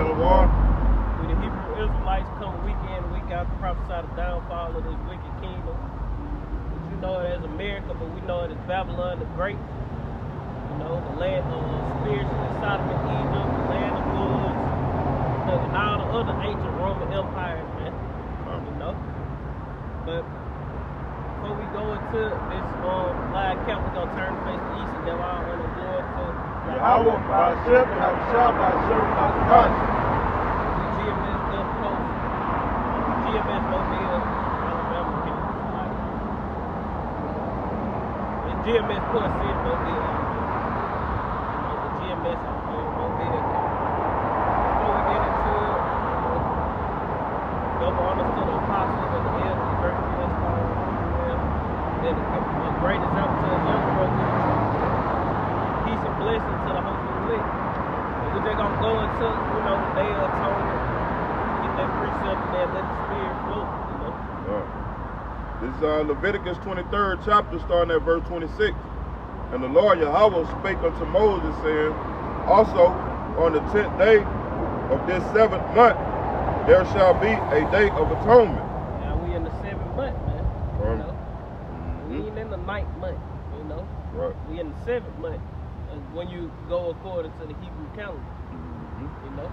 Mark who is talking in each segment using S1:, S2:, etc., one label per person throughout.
S1: Shalom.
S2: We the Hebrew Israelites come week in, week out to prophesy the downfall of this wicked kingdom. But you know it as America, but we know it as Babylon the Great. You know, the land of spiritually Sodom and Egypt, the land of woods, and all the other ancient Roman empires, man. You know? But before we go into this live camp, we're gonna turn the face to east and give all honor and glory to
S1: Yahweh, by Hashem, Yahushua, by Hashem, by God.
S2: the GMS Gulf Coast, GMS Mobile, Alabama campus. And GMS PortCity Mobile, the GMS Mobile campus. Before we get into it, double honors to the apostles and the elders, virtually installed, and a great example to the young brothers. Peace and blessing to the hopeful week. And we're just gonna go into, you know, the day of atonement, get that precept and then let the spirit flow, you know.
S1: This is Leviticus 23rd chapter, starting at verse 26. And the Lord Yahweh spake unto Moses, saying, Also on the 10th day of this 7th month, there shall be a day of atonement.
S2: Now we in the 7th month, man. You know? We ain't in the 9th month, you know.
S1: Right.
S2: We in the 7th month. When you go according to the Hebrew calendar, you know.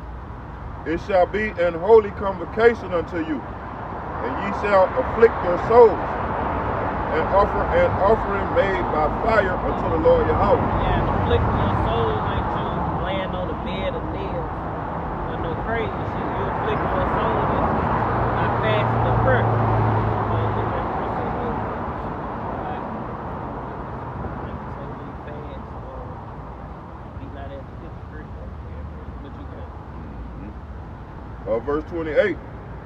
S1: It shall be an holy convocation unto you, and ye shall afflict your souls, and offer an offering made by fire unto the Lord Yahweh.
S2: Yeah, and afflicting your souls ain't you laying on the bed of nails. Or no crazy shit. You afflicting your souls by fasting and prayer.
S1: Verse 28,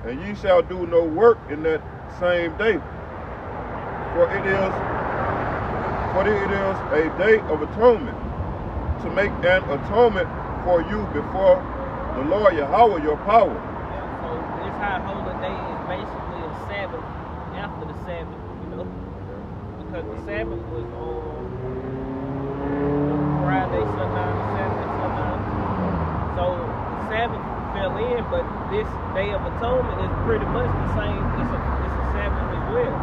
S1: and ye shall do no work in that same day, for it is a day of atonement, to make an atonement for you before the Lord Yahweh your power.
S2: Yeah, so this high holy day is basically a Sabbath after the Sabbath, you know, because the Sabbath was on Friday, sundown, Saturday, sundown. So the Sabbath fell in, but this day of atonement is pretty much the same. It's a Sabbath as well.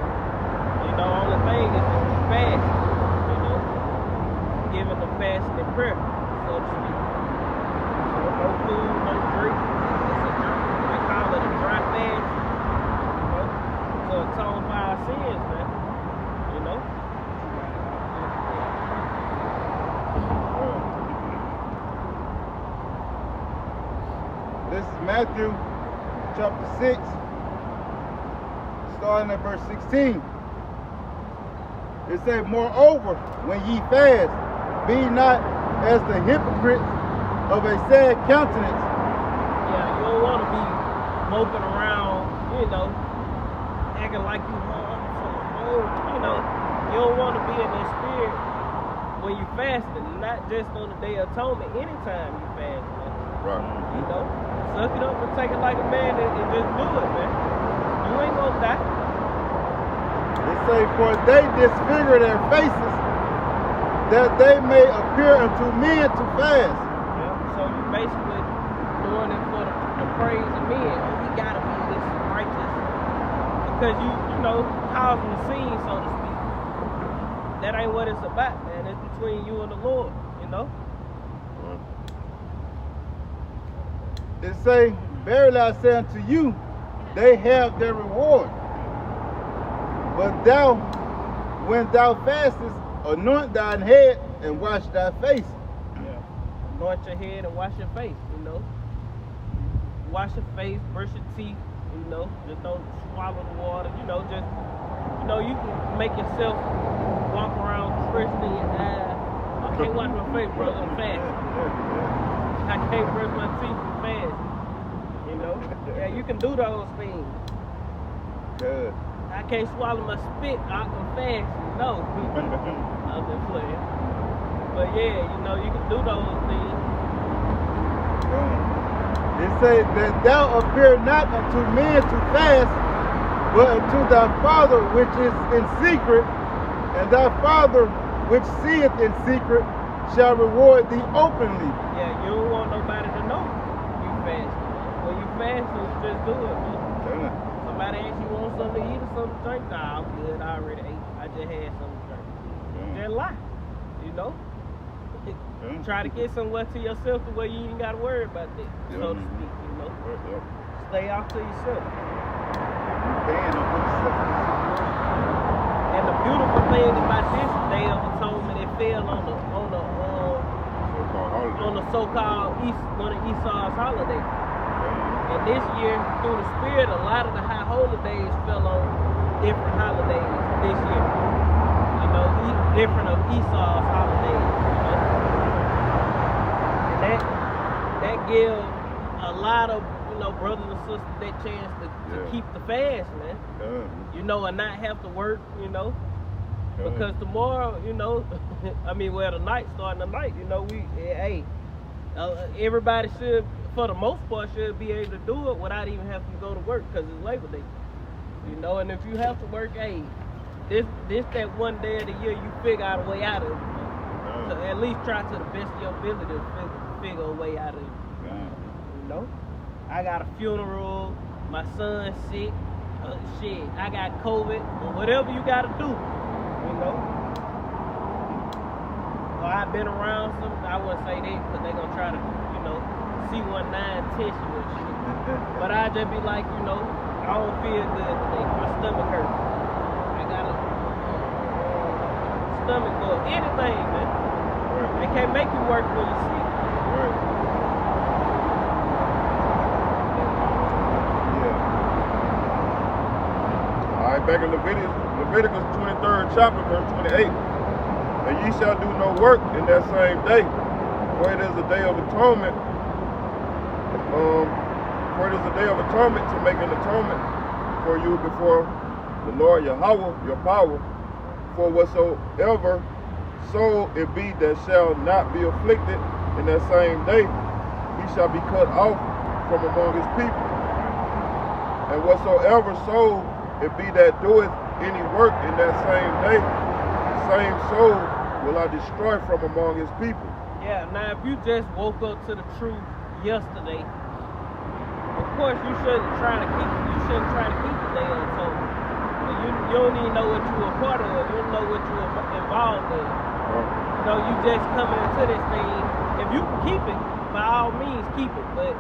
S2: You know, only thing is that we fast, you know, giving the fast and prayer, so to speak. So no food, no drink. They call it a dry fast, you know, to atone for our sins, man. You know.
S3: This is Matthew chapter 6, starting at verse 16. It says, Moreover, when ye fast, be not as the hypocrites of a sad countenance.
S2: Yeah, you don't want to be moping around, you know, acting like you you know. You don't want to be in that spirit when you fasting, not just on the Day of Atonement, anytime you fast, man.
S1: Right.
S2: You know, suck it up and take it like a man and just do it, man. You ain't gonna die.
S3: They say, For they disfigure their faces, that they may appear unto men to fast.
S2: Yeah. So you basically doing it for the praise of men. Oh, we gotta be this righteous. Because you know, causing the scene, so to speak. That ain't what it's about, man. It's between you and the Lord, you know?
S3: It say, Verily I say unto you, they have their reward. But thou, when thou fastest, anoint thine head and wash thy face.
S2: Yeah. Anoint your head and wash your face, you know? Wash your face, brush your teeth, you know? Just don't swallow the water, you know? Just, you know, you can make yourself walk around freshening your eyes. I can't wash my face, bro, I'm fast. I can't brush my teeth fast. You know? Yeah, you can do those things.
S3: Good.
S2: I can't swallow my spit, I'm fast. No. I'm just playing. But yeah, you know, you can do those things.
S3: It say that thou appear not unto men to fast, but unto thy Father which is in secret, and thy Father which seeth in secret shall reward thee openly.
S2: Yeah, you don't want nobody to know you fasting. When you fast, you just do it.
S3: Damn.
S2: Somebody asks you want something to eat or something to drink? Nah, I'm good. I already ate. I just had something to drink. Just lie. You know? Try to get somewhere to yourself to where you ain't got to worry about that, so to speak, you know? Stay off to yourself. And the beautiful thing about this Day of Atonement, it fell on the so-called one of Esau's holidays. And this year, through the Spirit, a lot of the high holy days fell on different holidays this year. You know, different of Esau's holidays. You know? And that gives a lot of, you know, brothers and sisters that chance to keep the fast, man. You know, and not have to work, you know. Because tomorrow, you know, I mean, well, the night starting tonight, you know, everybody should, for the most part, should be able to do it without even having to go to work because it's Labor Day. You know, and if you have to work, this that one day of the year you figure out a way out of it. So at least try to the best of your ability to figure a way out of it. You know? I got a funeral, my son's sick, shit, I got COVID, or whatever you gotta do, you know? Or I've been around something, I wouldn't say that because they're gonna try to, you know, C19 test you and shit. But I just be like, you know, I don't feel good today, my stomach hurts. I got a stomach bug, anything, man. They can't make you work when you're sick.
S1: Alright, back in Leviticus 23rd chapter, verse 28. And ye shall do no work in that same day, for it is a day of atonement. For it is a day of atonement to make an atonement for you before the Lord Yahweh, your power. For whatsoever soul it be that shall not be afflicted in that same day, he shall be cut off from among his people. And whatsoever soul it be that doeth any work in that same day, the same soul will I destroy from among his people.
S2: Yeah, now if you just woke up to the truth yesterday, of course you shouldn't try to keep the Day of Atonement. You don't even know what you were part of, you don't know what you were involved in. You know, you just coming into this thing. If you can keep it, by all means keep it. But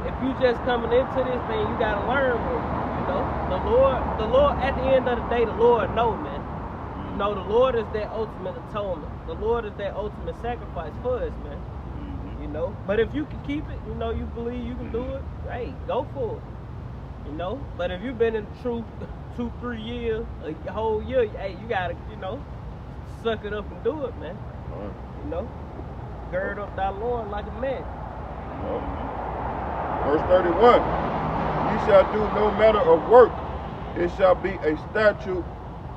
S2: if you just coming into this thing, you gotta learn more. You know, the Lord. At the end of the day, the Lord know, man. You know, the Lord is that ultimate atonement. The Lord is that ultimate sacrifice for us, man. You know, but if you can keep it, you know, you believe you can do it. Hey, go for it. You know, but if you've been in the truth 2-3 years, a whole year, hey, you gotta, you know, suck it up and do it, man. You know, gird up thy loin like a man.
S1: Verse 31. Ye shall do no manner of work. It shall be a statute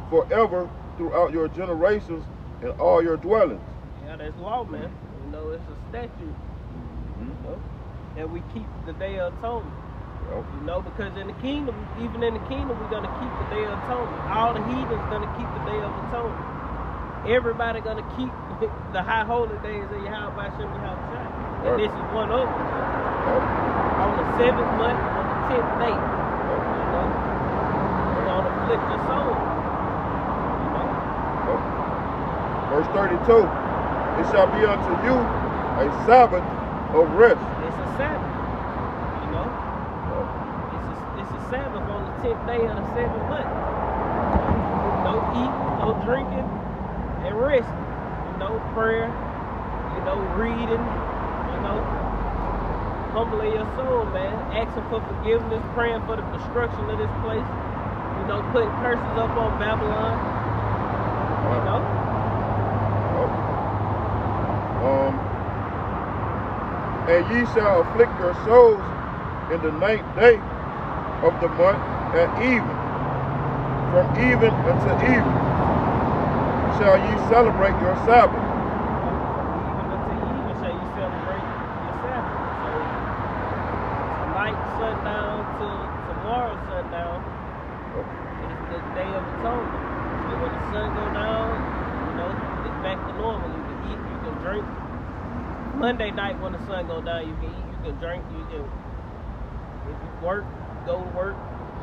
S1: forever throughout your generations in all your dwellings.
S2: Yeah, that's law, man. You know, it's a statute. You know, and we keep the Day of Atonement. You know, because in the kingdom, even in the kingdom, we're gonna keep the Day of Atonement. All the heathens gonna keep the Day of Atonement. Everybody gonna keep the high holy days of Yahweh Shem Yahweh. And this is one of them. On the 7th month, on the 10th day. You know, we're gonna afflict your soul. You know.
S1: Verse 32. It shall be unto you a Sabbath of rest.
S2: It's a Sabbath. You know. It's a Sabbath on the 10th day of the 7th month. No eating, no drinking, and rest. You know, prayer, you know, reading, you know, humbling your soul, man. Asking for forgiveness, praying for the destruction of this place. You know, putting curses up on Babylon. You know?
S1: And ye shall afflict your souls in the 9th day of the month at even. From even unto even shall ye celebrate your Sabbath.
S2: Even unto even shall you celebrate your Sabbath. So tonight sundown to tomorrow sundown is the Day of Atonement. So when the sun go down, you know, it's back to normal. You can eat, you can drink. Monday night when the sun go down, you can eat, you can drink, you can If you work, go to work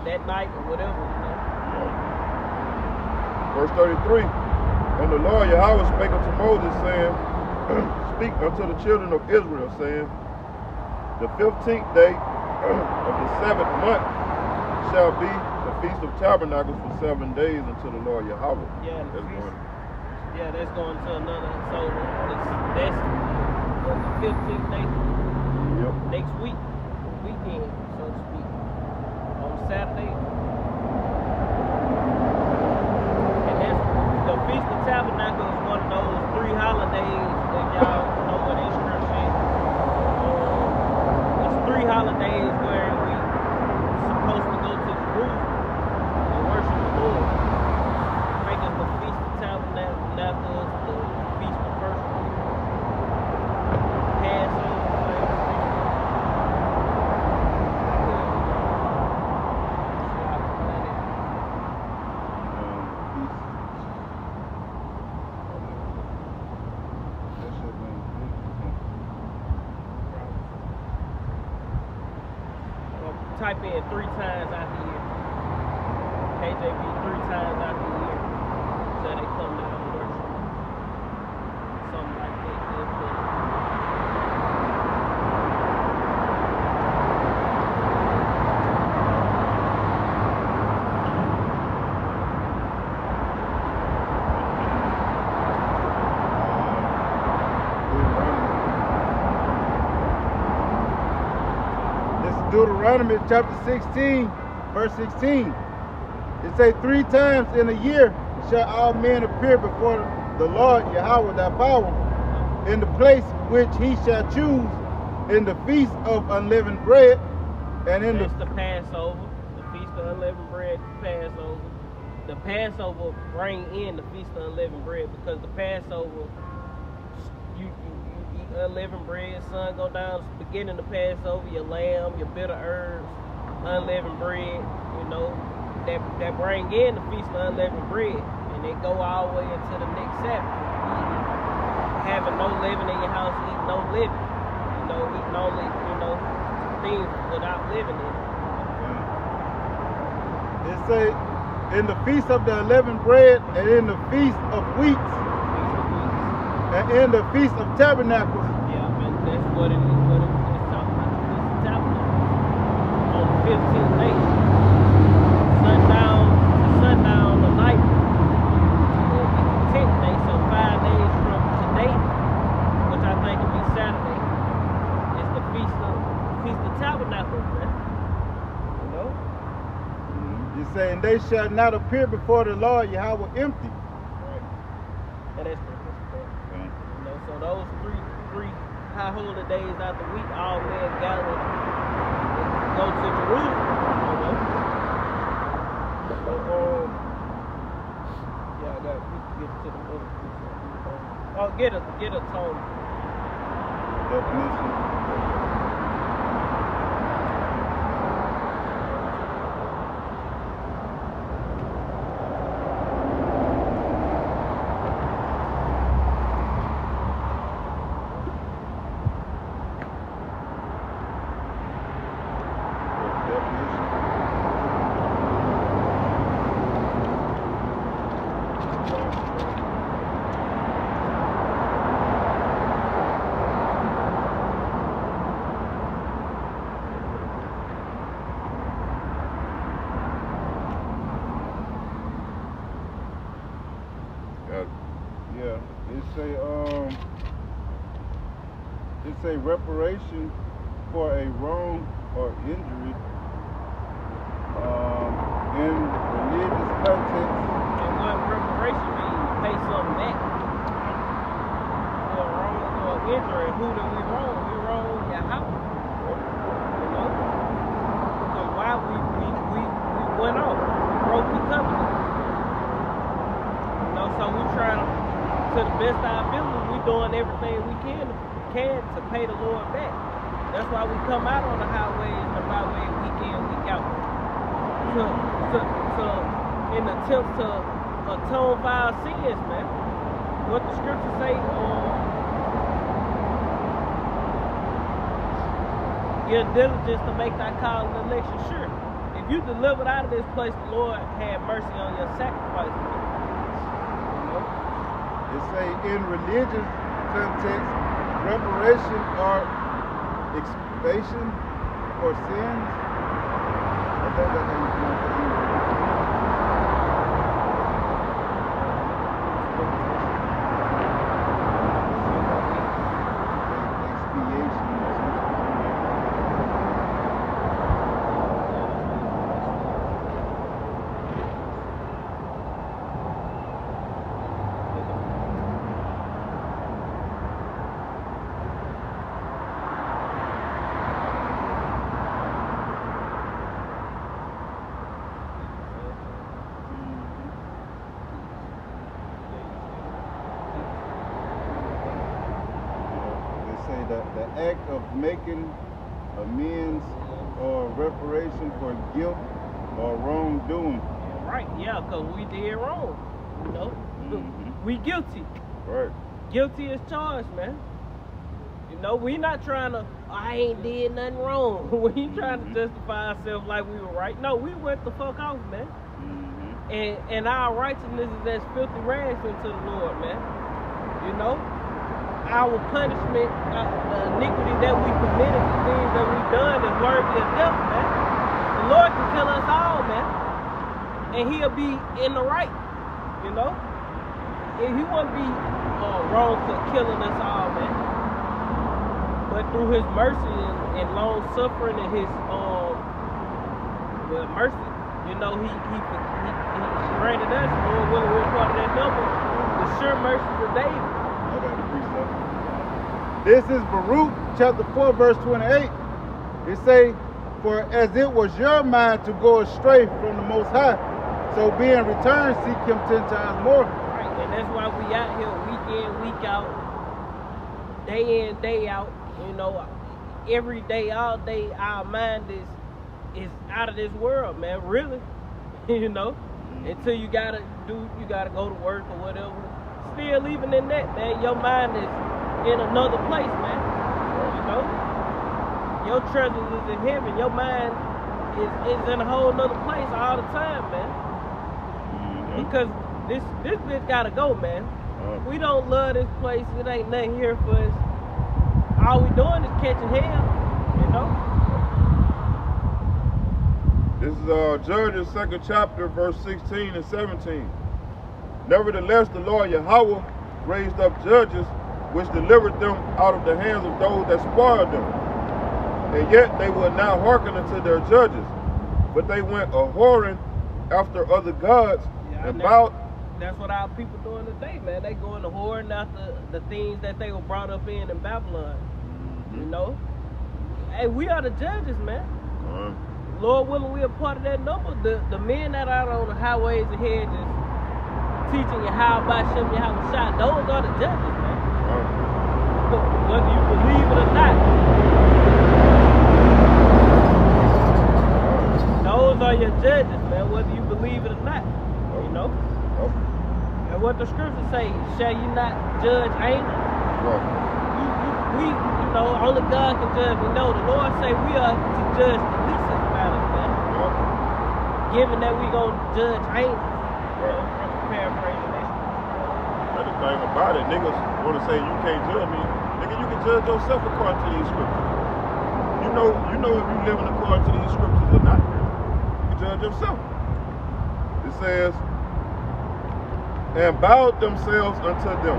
S2: that night or whatever, you know.
S1: Verse 33. And the Lord Yahweh spake unto Moses, saying, Speak unto the children of Israel, saying, The 15th day of the 7th month shall be the Feast of Tabernacles for 7 days unto the Lord Yahweh.
S2: Yeah,
S1: That's going.
S2: yeah, that's going to another. So that's what, the 15th day
S1: Yep.
S2: next week, weekend, so to speak, on Saturday. And that's the Feast of Tabernacles is one of those 3 holidays that y'all know what it's scripture. It's 3 holidays where we supposed to go to Jerusalem and worship the Lord. Make us the Feast of Tabernacles, the Feast of First Fruits, Passover. Type in 3 times out the year. KJV 3 times out the year. So they come down and worship. Something like that.
S3: Deuteronomy chapter 16, verse 16. It says, 3 times in a year shall all men appear before the Lord Yahweh thy power, in the place which he shall choose, in the feast of unleavened bread, and in
S2: the Passover, the feast of unleavened bread, Passover. The Passover bring in the feast of unleavened bread, because the Passover, you eat unleavened bread, sun go down, beginning the Passover, your lamb, your bitter herbs, unleavened bread, you know, that bring in the feast of unleavened bread, and they go all the way into the next Sabbath. Having no leaven in your house, eating no leaven, you know, eating only, you know, things without leaven in it.
S3: It say, in the feast of the unleavened bread, and in the feast of weeks, and in the feast of tabernacles.
S2: Yeah, man, that's what it is. What it's talking about. The feast of tabernacles on the 15th day, sundown to sundown the night. Will be the 10th day, so 5 days from today, which I think will be Saturday, is the feast of tabernacles, man. You know.
S3: You say, and they shall not appear before the Lord Yahweh empty.
S2: Right. And that's so those three high holy days out the week, all men gather and go to Jerusalem. You know? So, yeah, I got to get to the other piece. Oh, get a tone.
S3: Definition. Yeah, it's a reparation for a wrong or injury in religious context.
S2: And what reparation means? You pay something back for a wrong or injury. Who did we wrong? We wrong Yahweh. You know? Because why we went off. We broke the covenant. You know, so we trying to the best of our ability, we doing everything we can to pay the Lord back. That's why we come out on the highways and the byways week in, week out. To in attempt to atone for our sins, man. What the scriptures say, Give diligence to make thy call and election sure. If you delivered out of this place, the Lord had mercy on your sacrifice.
S3: It say in religious context, reparation or expiation for sins. I think that's how you pronounce it. The act of making amends or reparation for guilt or wrongdoing.
S2: Right, yeah, because we did wrong. You know? We guilty.
S1: Right.
S2: Guilty as charged, man. You know, we not trying to, I ain't did nothing wrong. We ain't trying to justify ourselves like we were right. No, we went the fuck off, man. And our righteousness is as filthy rags unto the Lord, man. You know? Our punishment, the iniquity that we committed, the things that we done is worthy of death, man. The Lord can kill us all, man. And he'll be in the right, you know? And he won't be wrong for killing us all, man. But through his mercy and long suffering and his mercy, you know, he granted us, Lord willing, we're part of that number, the sure mercies of David.
S3: This is Baruch chapter 4 verse 28. It say, for as it was your mind to go astray from the Most High, so being returned, seek him 10 times more.
S2: Right, and that's why we out here week in, week out, day in, day out. You know, every day, all day, our mind is out of this world, man. Really, you know. Until you gotta go to work or whatever. Still, even in that, man, your mind is in another place, man. You know, your treasures is in heaven. Your mind is in a whole nother place all the time, man. Because this bitch gotta go, man. We don't love this place. It ain't nothing here for us. All we doing is catching hell, you know.
S1: This is Judges 2nd chapter, verse 16 and 17. Nevertheless, the Lord Yahweh raised up judges which delivered them out of the hands of those that spoiled them. And yet they would not hearken unto their judges, but they went a-whoring after other gods and bowed.
S2: That's what our people doing today, man. They going a-whoring after the things that they were brought up in Babylon. You know? Hey, we are the judges, man. Lord willing, we are part of that number. The men that are on the highways and hedges teaching you how by showing you how to shot, those are the judges, man. Whether you believe it or not. Those are your judges, man, whether you believe it or not. You know? And what the scriptures say, shall you not judge angels? You know, only God can judge. We know the Lord say we are to judge the least matters, man. Given that we gonna judge angels. Paraphrasing that.
S1: That's the thing about it. Niggas want to say you can't judge me. Nigga, you can judge yourself according to these scriptures. You know if you living according to these scriptures or not. You can judge yourself. It says, and bowed themselves unto them.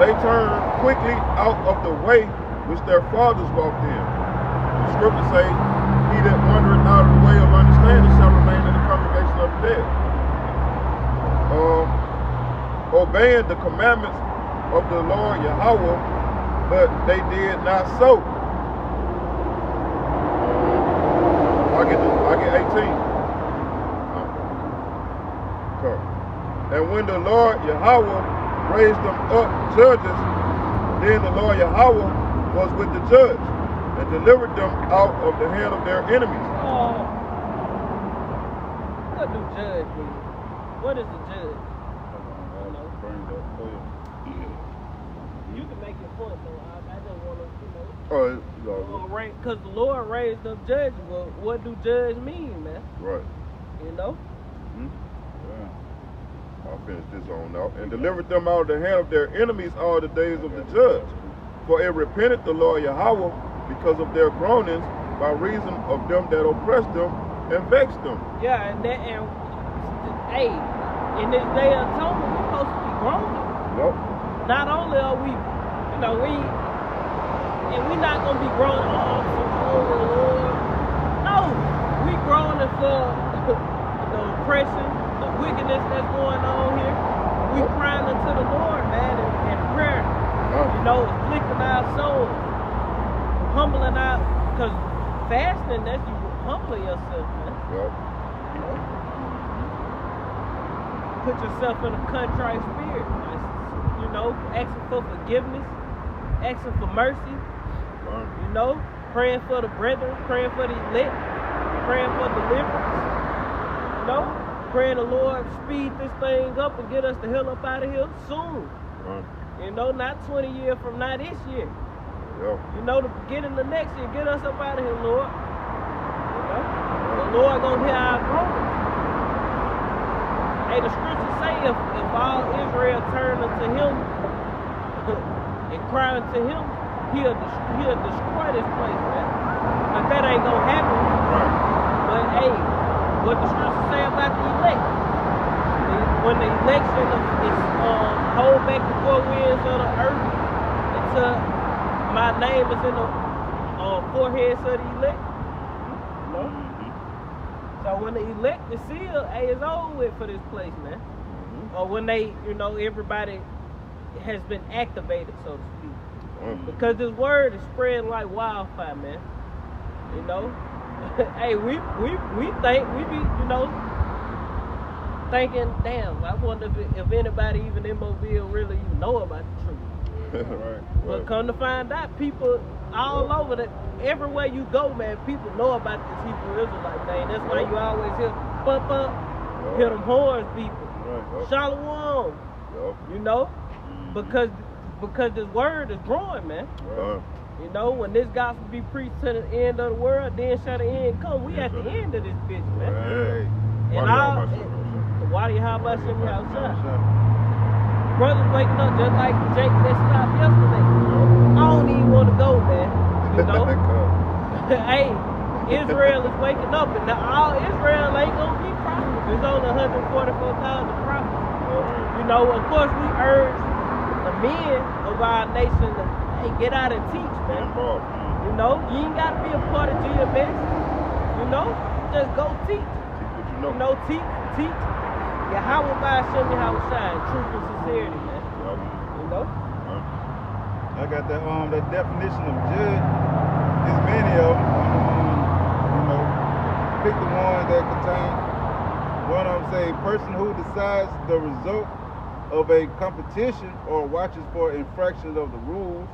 S1: They turned quickly out of the way which their fathers walked in. The scriptures say, he that wandereth out of the way of understanding shall remain in the congregation of the dead. Obeying the commandments of the Lord Yahweh, but they did not so. I get 18. Okay. And when the Lord Yahweh raised them up judges, then the Lord Yahweh was with the judge and delivered them out of the hand of their enemies.
S2: What do judge mean? What is the judge? You can make your point, though. I just want to, Because the Lord raised up judges. Well, what do judge mean, man?
S1: Right.
S2: You know?
S3: Yeah.
S1: I'll finish this on now. And delivered them out of the hand of their enemies all the days of the judge. For it repented the Lord Yahweh because of their groanings by reason of them that oppressed them and vexed them.
S2: Yeah, and hey, in this day of atonement, we're supposed to be groaning.
S1: Yep.
S2: Not only are we, we're not going to be groaning, oh Lord. No, we groaning for the oppression, the wickedness that's going on here. We crying unto the Lord, man, in prayer. Afflicting our souls, humbling out, because fasting, that's you humbling yourself, man.
S1: Yep.
S2: Put yourself in a contrite spirit, asking for forgiveness, asking for mercy, praying for the brethren, praying for the elect, praying for deliverance, praying the Lord speed this thing up and get us the hell up out of here soon. Not 20 years from now, this year.
S1: Yeah.
S2: The beginning of next year, get us up out of here, Lord. The Lord gonna hear our groanings. Hey, the scriptures say if all Israel turn unto him and cry unto him, he'll destroy this place, man. But that ain't gonna happen.
S1: Right.
S2: But hey, what the scriptures say about the elect? When the election is hold back the four winds of the earth until my name is in the foreheads of the elect. So when the elect is sealed, hey, it's over with for this place, man. Or when they, everybody has been activated, so to speak. Because this word is spreading like wildfire, man. Hey, we think, we be, thinking, damn, I wonder if anybody even in Mobile really even know about the truth.
S1: Right.
S2: But come to find out, people all over that, everywhere you go, man, people know about this Hebrew Israelite thing. That's why you always hear bump up, hear them horns beeping. Shalom. Because this word is growing, man. When this gospel be preached to the end of the world, then shall the end come. We at the end of this bitch, man.
S1: Hey.
S2: And why do you have about something outside? Brothers waking up just like Jake that stopped yesterday. I don't even want to go, man. Hey, Israel is waking up, and all Israel ain't gonna be prophets. There's only 144,000 prophets. Of course, we urge the men of our nation to get out and teach, man. You ain't gotta be a part of GMS. Just go teach. Teach. Yahweh by Hashem Yahweh shine, truth and sincerity, man.
S3: I got that definition of judge. There's many of them. Pick the ones that contain. One of them say, person who decides the result of a competition or watches for infractions of the rules.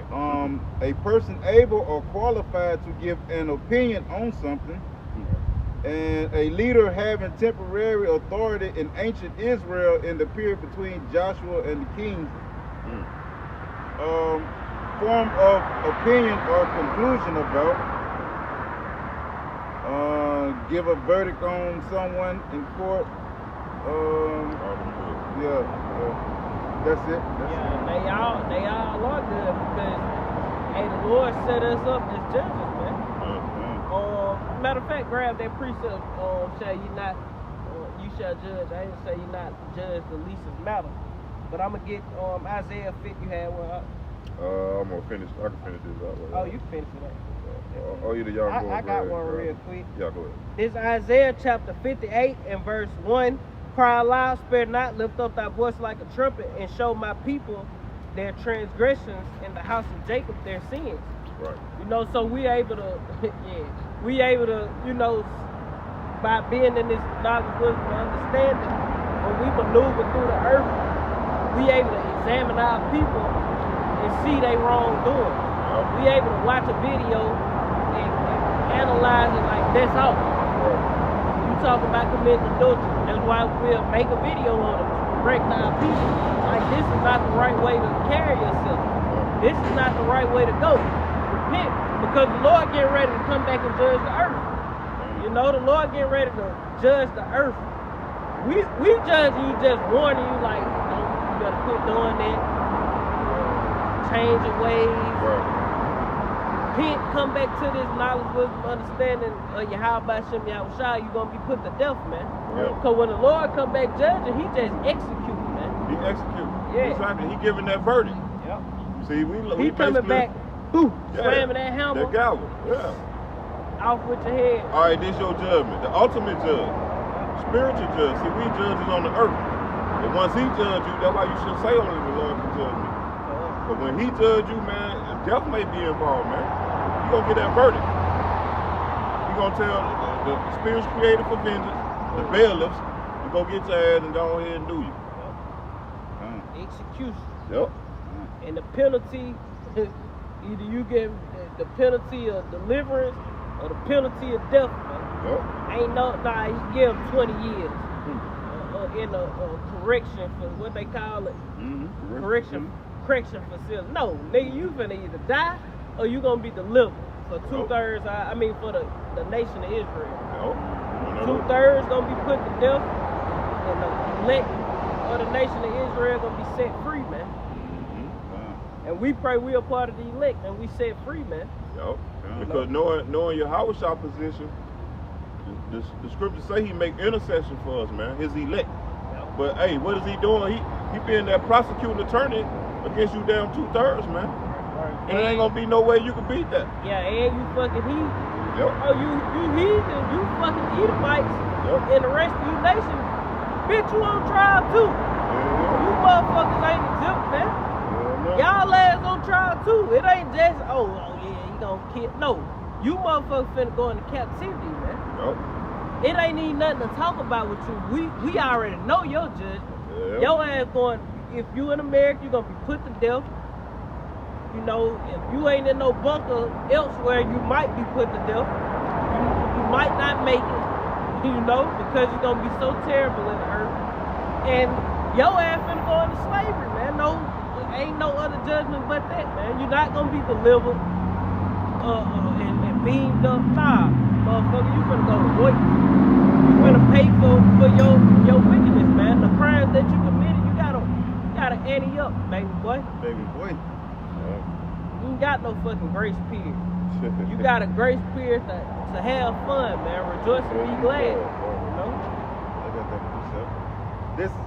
S3: Right. A person able or qualified to give an opinion on something. And a leader having temporary authority in ancient Israel in the period between Joshua and the kings. Form of opinion or conclusion about. Give a verdict on someone in court. That's it.
S2: They all are good because, hey, the Lord set us up as judges, man. Matter of fact, grab that precept, shall you not, you shall judge. I didn't say you not judge the least of matter. But I'm going to get Isaiah 50, you had one.
S1: I'm going to finish, I can finish this out.
S2: Oh, you finish it up.
S1: Either y'all go
S2: I got one real quick.
S1: Yeah, go ahead.
S2: This Isaiah chapter 58 and verse 1. Cry aloud, spare not, lift up thy voice like a trumpet, and show my people their transgressions, in the house of Jacob their sins. Right. So we able to, we able to, by being in this knowledge, wisdom, and understanding, when we maneuver through the earth, we able to examine our people and see their wrongdoing. We able to watch a video and analyze it like that's all. You talk about committing adultery. That's why we'll make a video on it to correct our people. Like, this is not the right way to carry yourself. this is not the right way to go. Repent, because the Lord getting ready to come back and judge the earth. You know, the Lord getting ready to judge the earth. We judge you, just warning you, like, don't, you better quit doing that. Change your ways.
S1: Right.
S2: Repent, come back to this knowledge, wisdom, understanding of Yahweh Shem Yahushua, you're going to be put to death, man.
S1: Yep.
S2: Because when the Lord come back judging, he just execute, man.
S1: He execute.
S2: Yeah.
S1: Exactly. He giving that verdict.
S2: Yep.
S1: See, we
S2: He coming
S1: basically-
S2: back, slamming that hammer
S1: That gavel. Yeah.
S2: off with your head.
S1: All right, this your judgment. The ultimate judge. Spiritual judge. See, we judges on the earth. And once he judge you, that's why you should say only the Lord can judge me. But when he judge you, man, death may be involved, man. You gonna get that verdict. You gonna tell the spirits created for vengeance, the bailiffs, you go get your ass and go ahead and do you.
S2: Execution.
S1: Yep.
S2: And the penalty, either you get the penalty of deliverance or the penalty of death, man.
S1: Yep.
S2: Ain't no, nah, he give him 20 years in a correction for what they call it,
S1: Mm-hmm.
S2: correction facility. No, nigga, you finna either die or you gonna be delivered for 2/3. I mean, for the nation of Israel.
S1: Yep.
S2: 2/3 gonna be put to death, and the elect of the nation of Israel gonna be set free, man. And we pray we are part of the elect and we set free, man.
S1: Yep. Because knowing your house shop position, the scriptures say he make intercession for us, man. His elect. But hey, what is he doing? He being that prosecuting attorney against you damn 2/3, man. And there ain't gonna be no way you can beat that.
S2: Yeah, and you fucking heathen.
S1: Yep.
S2: Oh, you heathen, you fucking Edomites, and the rest of you nation, bitch, you on trial too. You motherfuckers ain't exempt, man. Y'all ass on trial too. It ain't just, oh yeah, you gonna kill. No, you motherfuckers finna go into captivity, man.
S1: Yep.
S2: It ain't even nothing to talk about with you. We already know your judgment.
S1: Yep.
S2: Your ass going, if you in America, you're gonna be put to death. You know, if you ain't in no bunker elsewhere, you might be put to death. You might not make it, you know, because you're gonna be so terrible in the earth. And your ass finna go into slavery, man. No, ain't no other judgment but that, man. You're not gonna be delivered and beamed up. Nah, motherfucker, you finna go to work. You finna pay for your wickedness, man. The crimes that you committed, you gotta ante up, baby boy.
S3: Baby boy.
S2: You ain't got no fucking grace period. You got a grace period to have fun, man. Rejoice and be glad. You know?
S3: I got that precept. This is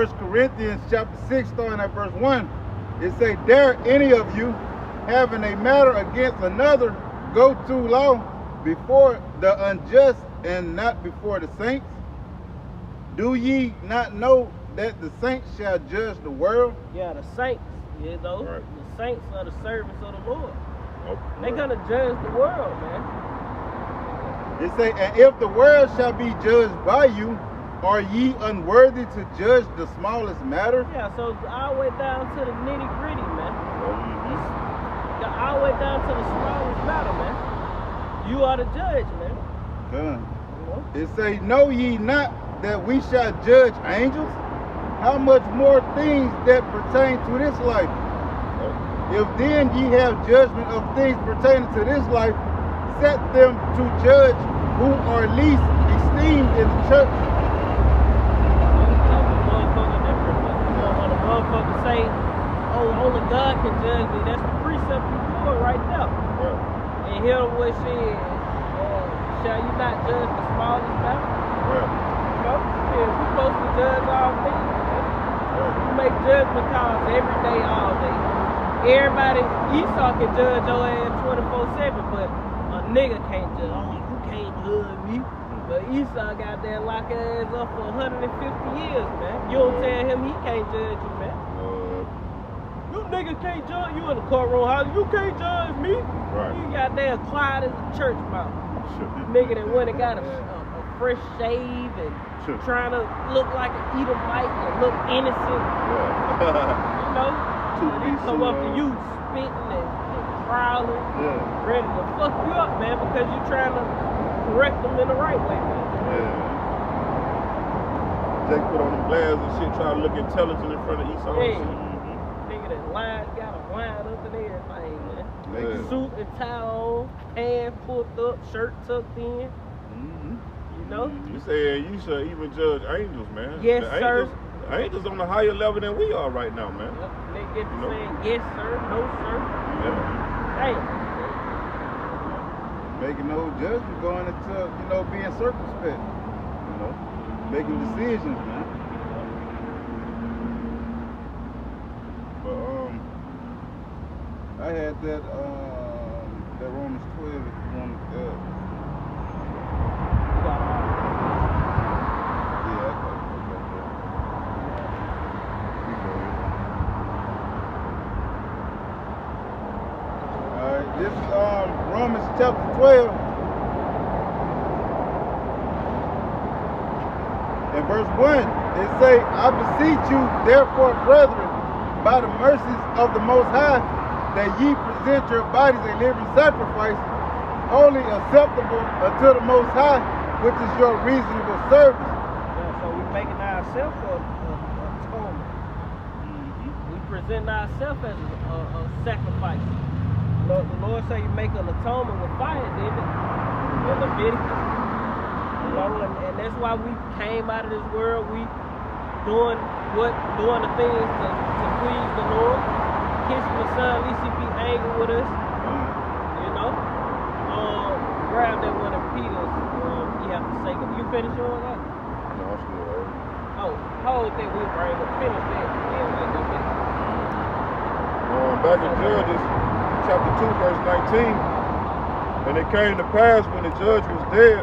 S3: 1 Corinthians chapter 6, starting at verse 1. It say, dare any of you, having a matter against another, go to law before the unjust and not before the saints? Do ye not know that the saints shall judge the world?
S2: Yeah, the saints, you know.
S1: Right.
S2: The saints are the servants of the Lord.
S1: Okay.
S2: They gonna judge the world, man.
S3: It say, and if the world shall be judged by you, are ye unworthy to judge the smallest matter?
S2: Yeah, so all the way down to the nitty gritty, man. All the way down to the smallest matter, man. You are the judge, man.
S3: Good.
S2: You know?
S3: It say, know ye not that we shall judge angels? How much more things that pertain to this life? If then ye have judgment of things pertaining to this life, set them to judge who are least esteemed in the church.
S2: When a motherfucker say, oh, only God can judge me, that's the precept before right there.
S1: Right.
S2: And here what she is, shall you not judge the smallest matter?
S1: Right.
S2: You know, yeah, we're supposed to judge all things. We make judgment calls every day, all day. Everybody, Esau can judge your ass 24/7, but a nigga can't judge. Oh, you can't judge me. But Esau got that lock ass up for 150 years, man. You don't tell him he can't judge you, man. You niggas can't judge you in the courtroom house. You can't judge me.
S1: Right.
S2: You got that quiet as a church mouse. Nigga that went and got a fresh shave and trying to look like an Edomite and look innocent. You know? He come up to you spitting and growling, ready to fuck you up, man, because you're trying to correct them in the right way, man.
S1: Jake put on them glasses and shit, try to look intelligent in front of Esau.
S2: Yeah. Nigga nigga that lined, got a line up and everything, man.
S1: Yeah.
S2: Suit and tie on, pants pulled up, shirt tucked in. You know?
S1: You said you should even judge angels, man.
S2: Yes,
S1: the
S2: sir.
S1: Angels on a higher level than we are right now, man.
S2: Yep. They get to
S1: You know?
S2: saying yes, sir, no, sir.
S1: Yeah.
S2: Damn.
S3: Making no judgment, going into, being circumspect. Making decisions, man.
S1: But
S3: I had that Romans 12 if you want to
S2: You got
S3: yeah, I Alright, this is Romans chapter 12 and verse 1. It say, I beseech you, therefore, brethren, by the mercies of the Most High, that ye present your bodies a living sacrifice, wholly acceptable unto the Most High, which is your reasonable service.
S2: Yeah, so we're making ourselves a atonement. We present ourselves as a sacrifice. The Lord say you make an atonement with fire, didn't it? In Leviticus. And that's why we came out of this world. We doing the things to please the Lord. Kissing the Son, at least he be angry with us. Grab that one of Peter's. You have to say, you finish all that?
S1: no, I'm still right.
S2: Oh, hold that we bring up. Finish that. Then we'll go back.
S1: Back in Judges, chapter 2, verse 19. And it came to pass when the judge was dead,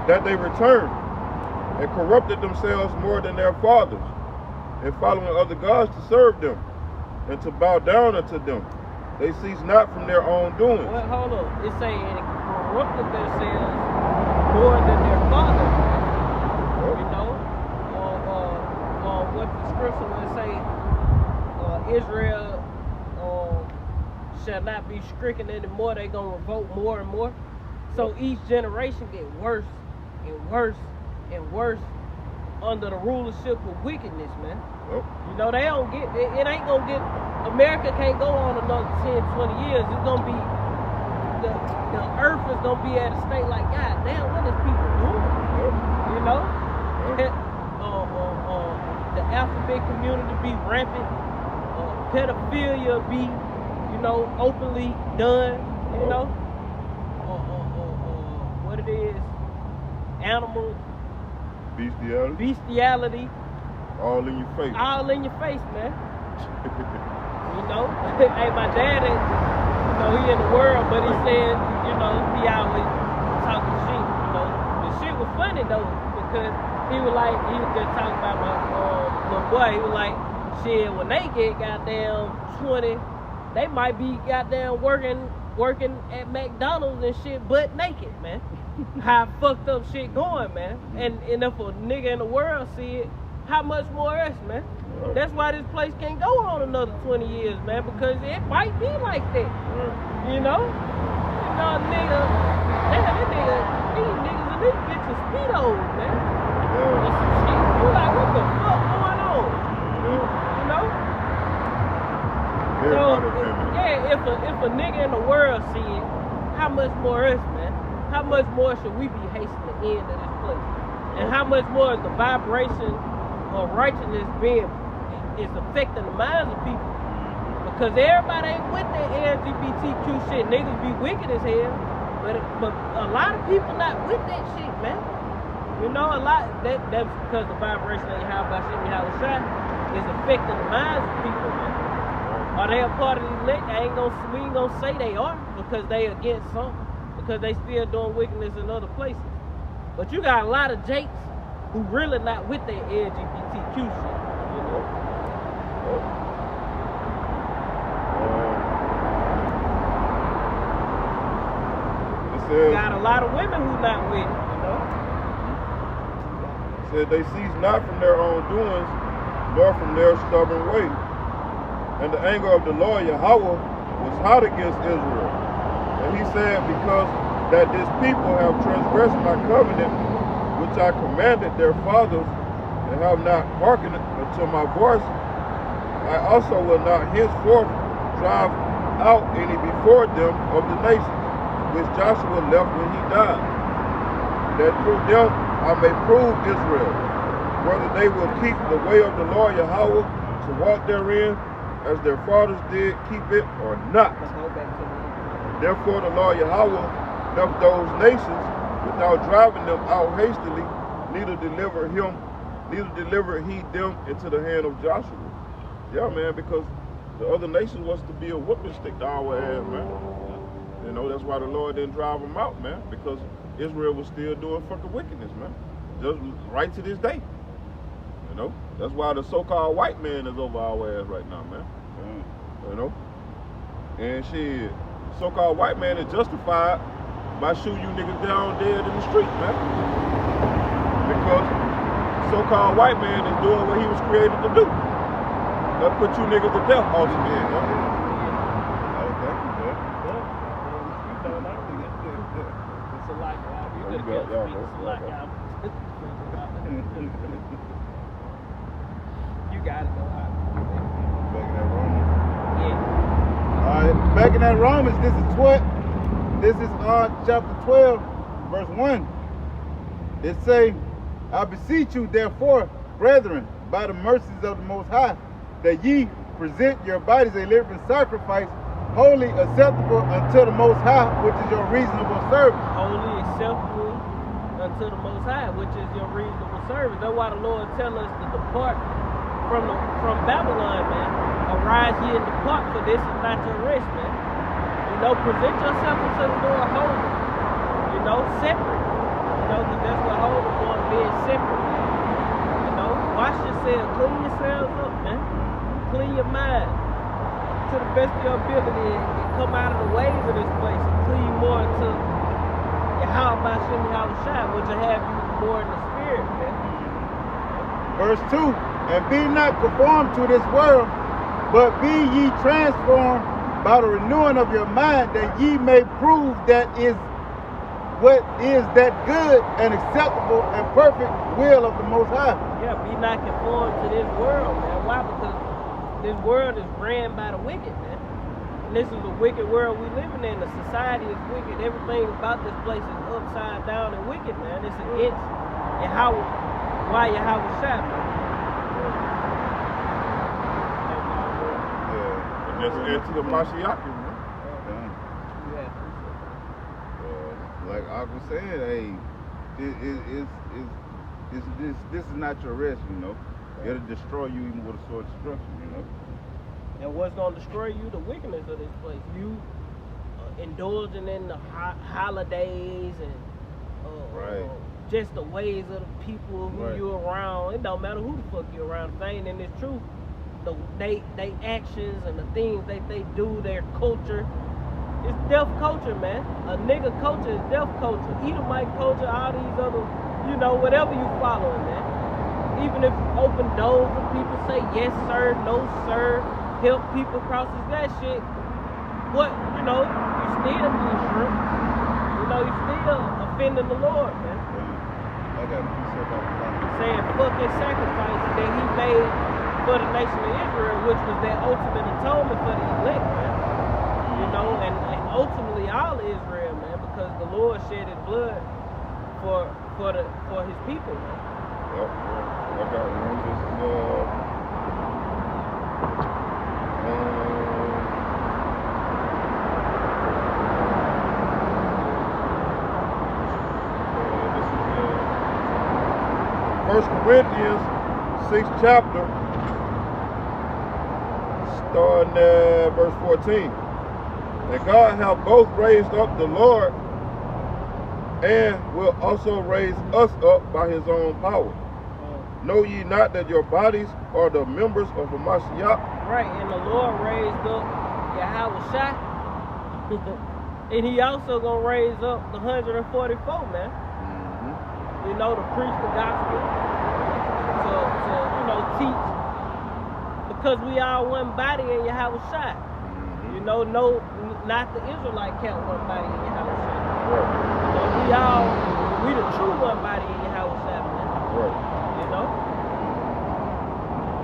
S1: that they returned and corrupted themselves more than their fathers, and following other gods to serve them, and to bow down unto them. They cease not from their own doings.
S2: Well, hold on. It's saying they corrupted themselves more than their fathers. What the scripture will say, Israel shall not be stricken anymore. They're going to revolt more and more. So each generation get worse and worse and worse under the rulership of wickedness, man. They don't get, it ain't gonna get, America can't go on another 10, 20 years. It's gonna be, the earth is gonna be at a state like, God damn, what is people doing? The alphabet community be rampant, pedophilia be, openly done, what it is, animal bestiality,
S1: all in your face.
S2: All in your face, man. Hey, my dad ain't, he in the world, but he said, he always talking shit, The shit was funny though, because he was just talking about my little boy. He was like, shit, when they get goddamn 20, they might be goddamn working at McDonald's and shit butt naked, man. How fucked up shit going, man. And if a nigga in the world see it, how much more us, man? That's why this place can't go on another 20 years, man, because it might be like that. Nigga, damn, these niggas and these bitches speedos, man. Or some shit. You like, what the fuck going on? If a nigga in the world see it, how much more us, man? How much more should we be hastening the end of this place? And how much more is the vibration of righteousness is affecting the minds of people? Because everybody ain't with that LGBTQ shit. Niggas be wicked as hell, but a lot of people not with that shit, man. A lot that's because the vibration of how about shit is affecting the minds of people, man. Are they a part of the elect? We ain't gonna say they are because they against something, because they still doing wickedness in other places. But you got a lot of jakes who really not with their LGBTQ shit, Got a lot of women who not with it,
S1: Said they cease not from their own doings, nor from their stubborn way. And the anger of the Lord Yahweh was hot against Israel. And he said, because that this people have transgressed my covenant, which I commanded their fathers, and have not hearkened unto my voice, I also will not henceforth drive out any before them of the nations, which Joshua left when he died, that through them I may prove Israel, whether they will keep the way of the Lord Yahweh to walk therein, as their fathers did keep it, or not. Therefore the Lord Yahweh left those nations without driving them out hastily, neither delivered he them into the hand of Joshua. Yeah, man, because the other nations was to be a whooping stick to our ass, man. You know, that's why the Lord didn't drive them out, man, because Israel was still doing fucking wickedness, man. Just right to this day. You know, that's why the so-called white man is over our ass right now, man. You know, and shit, so-called white man is justified by shooting you niggas down dead in the street, man. Because so-called white man is doing what he was created to do. That put you niggas to death ultimately, man.
S3: Oh, thank you, man.
S2: It's a lot, y'all. You could have kept speaking. It's a lot, y'all. You got it, though.
S3: Back in that Romans.
S2: Yeah.
S3: All right, back in that Romans, this is what? This is chapter 12, verse 1. It say, I beseech you, therefore, brethren, by the mercies of the Most High, that ye present your bodies a living sacrifice, wholly acceptable unto the Most High, which is your reasonable service.
S2: Wholly acceptable unto the Most High, which is your reasonable service. That's why the Lord tell us to depart from Babylon, man. Arise ye and depart, for this is not your rest, man. You know, present yourself unto the Lord holy. You know, separate. You know, because that's what holy going, being separate. You know, wash yourself, clean yourselves up, man. Clean your mind to the best of your ability and come out of the ways of this place and clean more to Yahweh Shem Yahushua, which will have you more in the spirit, man.
S3: Verse 2, and be not conformed to this world, but be ye transformed by the renewing of your mind, that ye may prove that is what is that good and acceptable and perfect will of the Most High.
S2: Yeah, be not conformed to this world, man. Why? Because this world is ran by the wicked, man. And this is the wicked world we living in. The society is wicked. Everything about this place is upside down and wicked, man. It's against why Yahweh shot, man.
S1: And that's into the Mashiach, man.
S3: Like I was saying, hey, this is not your rest, you know. It'll destroy you even with a sword of destruction, you know.
S2: And what's going to destroy you? The wickedness of this place. You indulging in the holidays and just the ways of the people who you're around. It don't matter who the fuck you're around. If they ain't in this truth, they actions and the things that they do, their culture. It's deaf culture, man. A nigga culture is deaf culture. Edomite culture, all these other, you know, whatever you following, man. Even if you open doors and people say yes sir, no sir, help people process that shit, what, you know, you still do shrimp. You know, you still offending the Lord, man.
S3: I got a piece of that.
S2: Saying fucking sacrifice that he made for the nation of Israel, which was their ultimate atonement for the elect, man. You know, and ultimately all of Israel, man, because the Lord shed his blood for his people, man.
S1: Yep, I got one. This is 1 Corinthians 6th chapter, starting at verse 14. And God hath both raised up the Lord and will also raise us up by his own power. Know ye not that your bodies are the members of a Mashiach?
S2: Right, and the Lord raised up Yahweh Shai. And he also gonna raise up the 144, man. Mm-hmm. You know, to preach the gospel, to you know, teach. Because we are one body in Yahweh Shai. Mm-hmm. You know, no, not the Israelite count one body in Yahweh Shai. Right. You know, we the true one body in Yahweh Shai, man.
S1: Right.
S2: You know?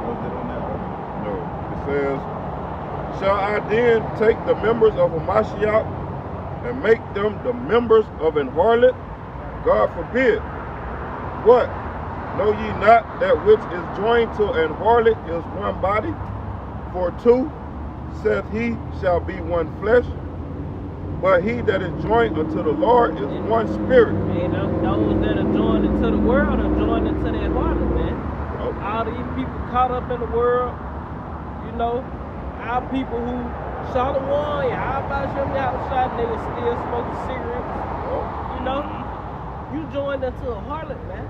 S3: Was it on that one?
S1: No. It says, shall I then take the members of a Mashiach and make them the members of an harlot? God forbid. What? Know ye not that which is joined to an harlot is one body? For two, saith he, shall be one flesh. But he that is joined unto the Lord is one spirit.
S2: Man, those that are joined into the world are joined into that harlot, man.
S1: Oh.
S2: All these people caught up in the world, you know, our people who saw the one, yeah, all about them outside, they were still smoking cigarettes.
S1: Oh.
S2: You know, you joined into a harlot, man.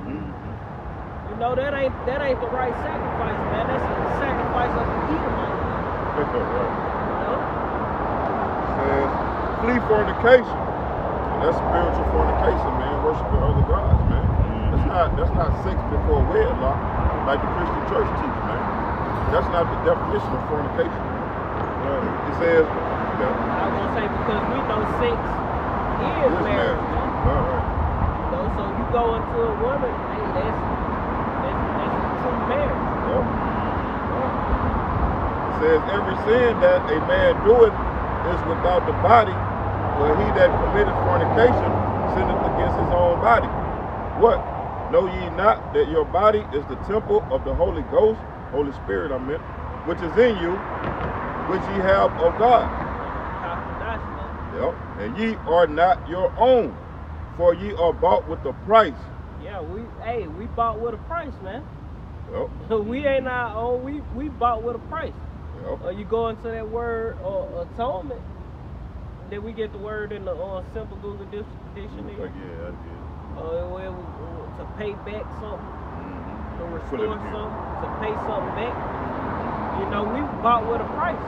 S2: You know, that ain't the right sacrifice, man. That's a sacrifice of the Edomite.
S1: Right.
S2: You know?
S1: Says, flee fornication. That's spiritual fornication, man. Worshiping other gods, man. That's not sex before wedlock, like the Christian church teaches, man. That's not the definition of fornication. It says,
S2: I was gonna say because we know sex is marriage, man.
S1: Right.
S2: You know, so you go into a woman, hey, that's true marriage.
S1: Yep. It says, every sin that a man doeth is without the body, but he that committeth fornication sinneth against his own body. What? Know ye not that your body is the temple of the Holy Ghost, Holy Spirit, which is in you, which ye have of God? Yep. And ye are not your own, for ye are bought with a price.
S2: Yeah, we bought with a price, man.
S1: Yep.
S2: We ain't our own. We bought with a price.
S1: Yep.
S2: You go into that word atonement, then we get the word in the simple Google dictionary.
S1: Yeah, I did.
S2: To pay back something, to restore
S1: Put it
S2: something, to pay something back. You know, we bought with a price.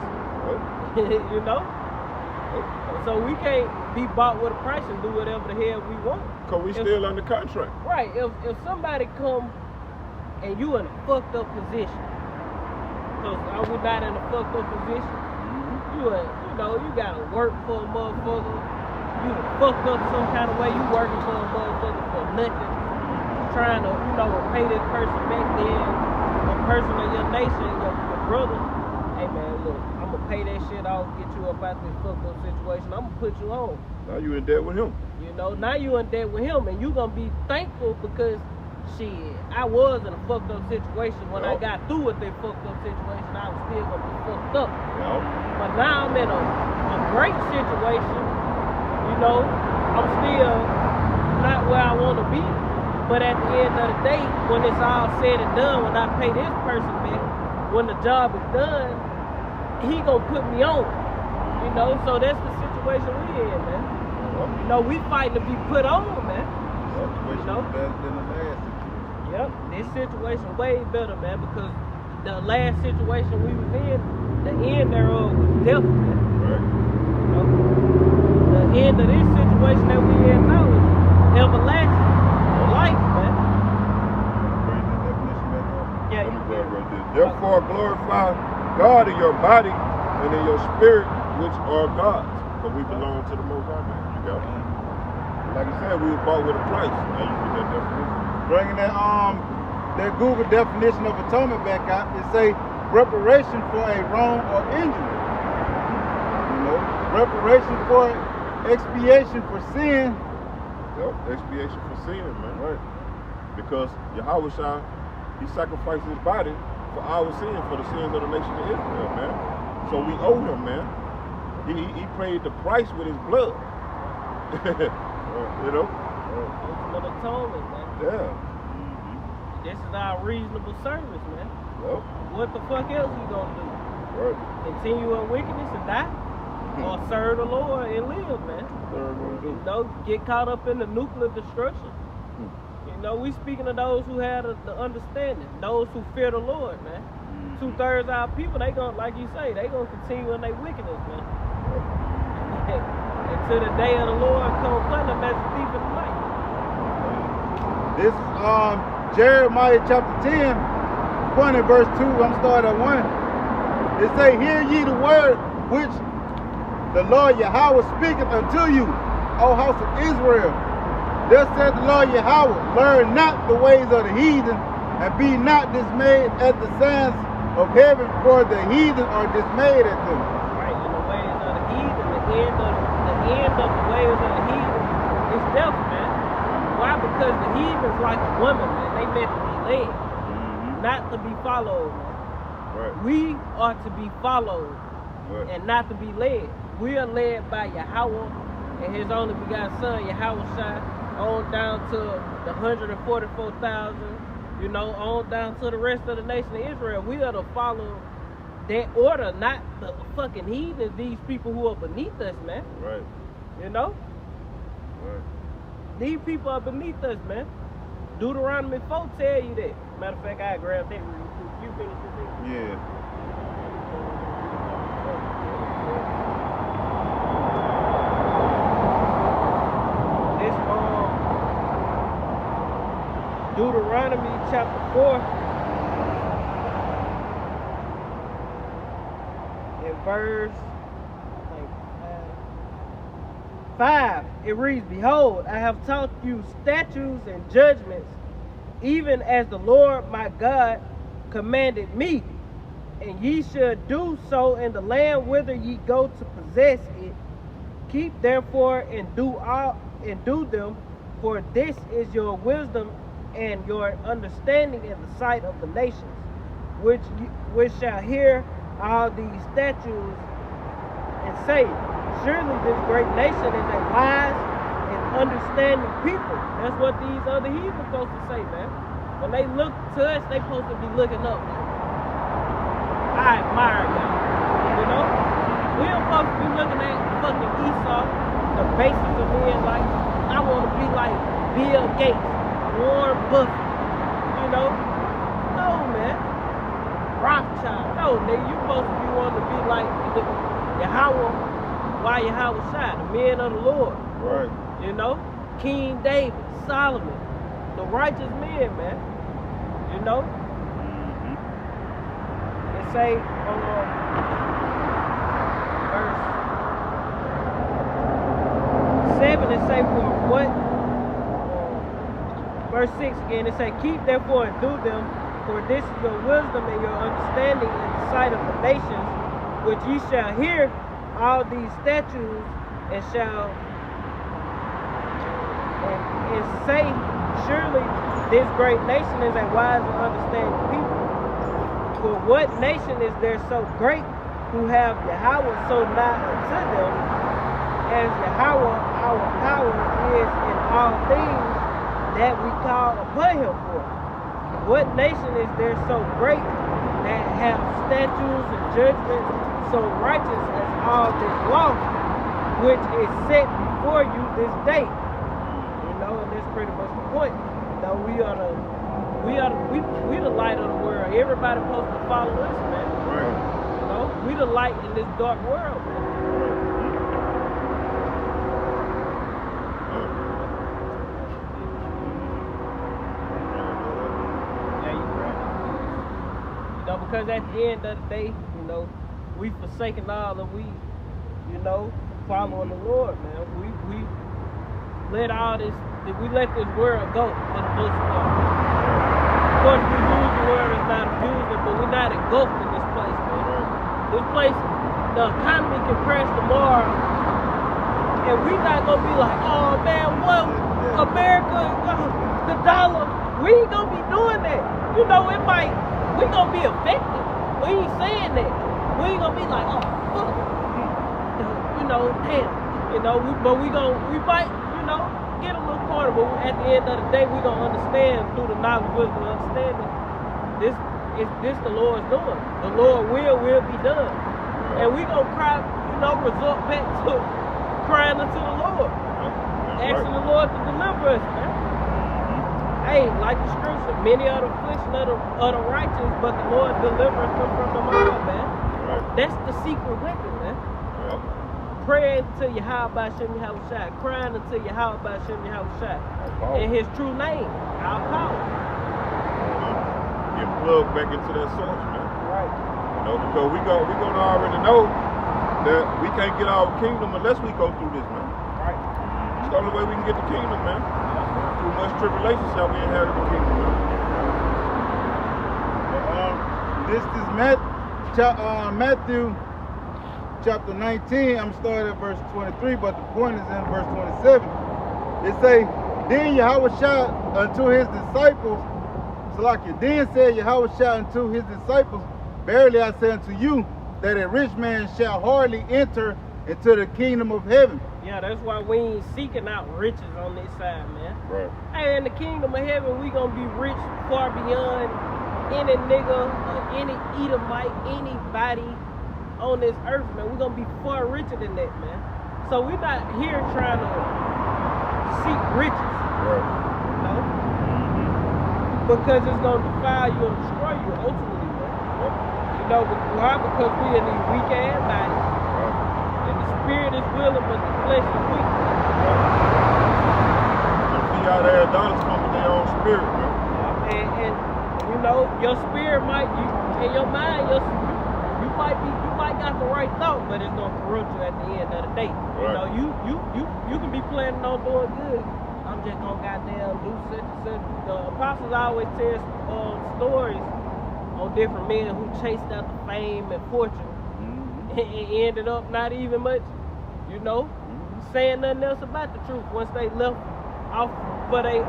S1: Yep.
S2: You know?
S1: Yep.
S2: So we can't be bought with a price and do whatever the hell we want.
S1: Because we still under contract.
S2: Right. If somebody come and you in a fucked up position, because are we not in a fucked up position? You gotta work for a motherfucker. You done fucked up some kind of way. You working for a motherfucker for nothing. Trying to, repay this person back then. A person of your nation, your brother. Hey man, look, I'm gonna pay that shit off, get you up out this fucked up situation. I'm gonna put you on.
S1: Now you in debt with him.
S2: Now you in debt with him, and you gonna be thankful because shit, I was in a fucked up situation. When I got through with that fucked up situation, I was still gonna be fucked up.
S1: Yep.
S2: But now I'm in a great situation. I'm still not where I want to be. But at the end of the day, when it's all said and done, when I pay this person back, when the job is done, he gonna put me on. So that's the situation we in, man. We fighting to be put on, man.
S3: Situation better than the last situation.
S2: Yep, this situation way better, man, because the last situation we was in, the end thereof was death, man.
S1: Right.
S2: The end of this situation that we in now is everlasting life, man.
S3: Bring the definition back up.
S2: Yeah,
S1: Let me grab right there. Therefore glorify God in your body and in your spirit, which are God's. Because we belong to the Most High, man. You got it. Like I said, we were bought with a price. Now you get that definition.
S3: Bringing that Google definition of atonement back out, it say reparation for a wrong or injury. Reparation for expiation for sin.
S1: Yep, expiation for sin, man. Right. Because Yahweh Shah, he sacrificed his body for our sin, for the sins of the nation of Israel, man. So we owe him, man. He paid the price with his blood.
S2: Ultimate atonement, man.
S1: Yeah.
S2: This is our reasonable service, man.
S1: Yep.
S2: What the fuck else you gonna do?
S1: Right.
S2: Continue in wickedness and die? Or serve the Lord and live, man. Get caught up in the nuclear destruction. We speaking of those who have the understanding, those who fear the Lord, man. 2/3 of our people, they gonna, like you say, they gonna continue in their wickedness, man. Until the day of the Lord come upon them as a thief in the night.
S3: This is Jeremiah chapter 10, 1 and verse 2. I'm starting at 1. It say, hear ye the word which the Lord Yahweh speaketh unto you, O house of Israel. Thus said the Lord Yahweh, learn not the ways of the heathen, and be not dismayed at the signs of heaven, for the heathen are dismayed at them.
S2: Right, and the ways of the heathen, the end of the ways of the heathen is death, man. Why? Because the heathen's like a woman, man. They meant to be led, not to be followed, man.
S1: Right.
S2: We are to be followed
S1: Right.
S2: and not to be led. We are led by Yahweh and his only begotten son, Yahweh Shai, on down to the 144,000, you know, on down to the rest of the nation of Israel. We are to follow that order, not the fucking heathens, these people who are beneath us, man.
S1: Right.
S2: You know?
S1: Right.
S2: These people are beneath us, man. Deuteronomy 4 tell you that. Matter of fact, I grabbed that real quick. You finish the thing?
S3: Yeah.
S2: This Deuteronomy chapter 4 in verse 5, it reads, "Behold, I have taught you statutes and judgments, even as the Lord my God commanded me, and ye should do so in the land whither ye go to possess it. Keep therefore and do them, for this is your wisdom and your understanding in the sight of the nations, which shall hear all these statutes and say, surely this great nation is a wise and understanding people." That's what these other heathens supposed to say, man. When they look to us, they supposed to be looking up, man. I admire y'all, you know? We're supposed to be looking at fucking Esau, the basis of being like, I want to be like Bill Gates, Warren Buffett, you know? No, man. Rothschild. No, nigga, you supposed to be wanting to be like Yahweh, why Yahweh Shai, the men of the Lord.
S1: Right.
S2: You know? King David, Solomon, the righteous men, man. You know? It say verse 7, it say for what? Verse 6 again, it say, "Keep therefore and do them, for this is your wisdom and your understanding in the sight of the nations, which ye shall hear all these statutes and shall and say, surely this great nation is a wise and understanding people. For what nation is there so great who have Yahweh so nigh unto them, as Yahweh our power is in all things that we call upon him for? What nation is there so great that have statutes and judgments so righteous as all this law, which is set before you this day?" You know, and that's pretty much the point. That we the light of the world. Everybody supposed to follow us, man.
S1: Right.
S2: You know, we the light in this dark world, man. Yeah, you're right. You know, because at the end of the day, you know, we forsaken all and we, you know, following the Lord, man. We let all this, we let this world go for the most part. Of course, we use the word as not abusing, but we're not engulfed in this place, man. This place, the economy can crash tomorrow, and we not gonna be like, oh man, what, America, the dollar, we ain't gonna be doing that. You know, we gonna be affected. We ain't saying that. We ain't gonna be like, oh, fuck. You know, damn. You know, we might, you know, get a little corner, but at the end of the day, we gonna understand through the knowledge, wisdom, and understanding. This the Lord's doing. The Lord will be done, and we gonna cry, you know, resort back to crying unto the Lord, asking the Lord to deliver us, man. Hey, like the scripture, many are the affliction of the righteous, but the Lord delivers them from them all, man. That's the secret weapon, man. Praying to Yahweh Shem Yahweh Shai, crying unto Yahweh Shem Yahweh Shai, in his true name, our power.
S1: Get plugged back into that source, man.
S2: Right.
S1: You know, because we gonna already know that we can't get our kingdom unless we go through this, man.
S2: Right.
S1: It's the only way we can get the kingdom, man. Through much tribulation shall we inherit the kingdom, man.
S3: But, This is Matthew chapter 19. I'm starting at verse 23, but the point is in verse 27. It say, then Yahweh shouted unto his disciples, then said Yahweh shouted unto his disciples, verily I say unto you, that a rich man shall hardly enter into the kingdom of heaven.
S2: Yeah, that's why we ain't seeking out riches on this side, man.
S1: Right.
S2: Hey, in the kingdom of heaven, we gonna be rich far beyond any nigga, any Edomite, anybody on this earth, man. We're gonna be far richer than that, man. So we're not here trying to seek riches,
S1: Right.
S2: you know? Because it's gonna defile you and destroy you ultimately, man.
S1: Yep.
S2: You know, why? Because we in these weak ass bodies.
S1: Right.
S2: And the spirit is willing, but the flesh is weak.
S1: You see how the idolaters come with their own spirit, man.
S2: And you know, your spirit might, in your mind, you might got the right thought, but it's gonna corrupt you at the end of the day. You
S1: Right.
S2: know, you can be planning on doing good. I'm just gonna goddamn do such and such. The apostles always tell stories on different men who chased after fame and fortune. And ended up not even much, you know, saying nothing else about the truth once they left off for their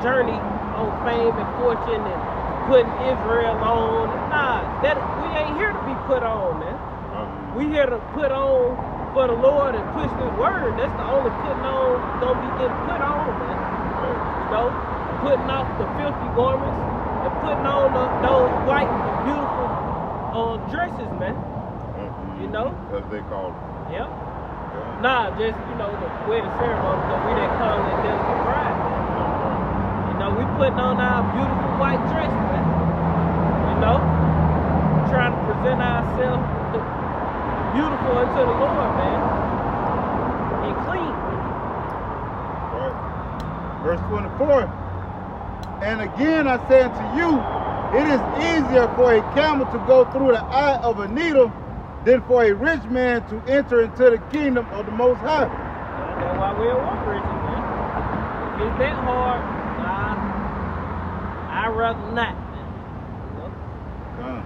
S2: journey on fame and fortune and putting Israel on. Nah, that we ain't here to be put on, man. We here to put on for the Lord and push this word. That's the only putting on gonna be getting put on, man. You know, putting off the filthy garments and putting on those white beautiful dresses, man. You know?
S1: As they call it.
S2: Yep. Nah, just, you know, the wedding ceremony, because we didn't call it delicate bride, man. You know, we putting on our beautiful white dress, man. You know? Trying to present ourselves beautiful unto the Lord, man. And clean.
S3: Right. Verse 24. And again I say unto you, it is easier for a camel to go through the eye of a needle than for a rich man to enter into the kingdom of the Most High.
S2: That's why we don't want riches, man. If it's that hard, I'd rather not, man. You know?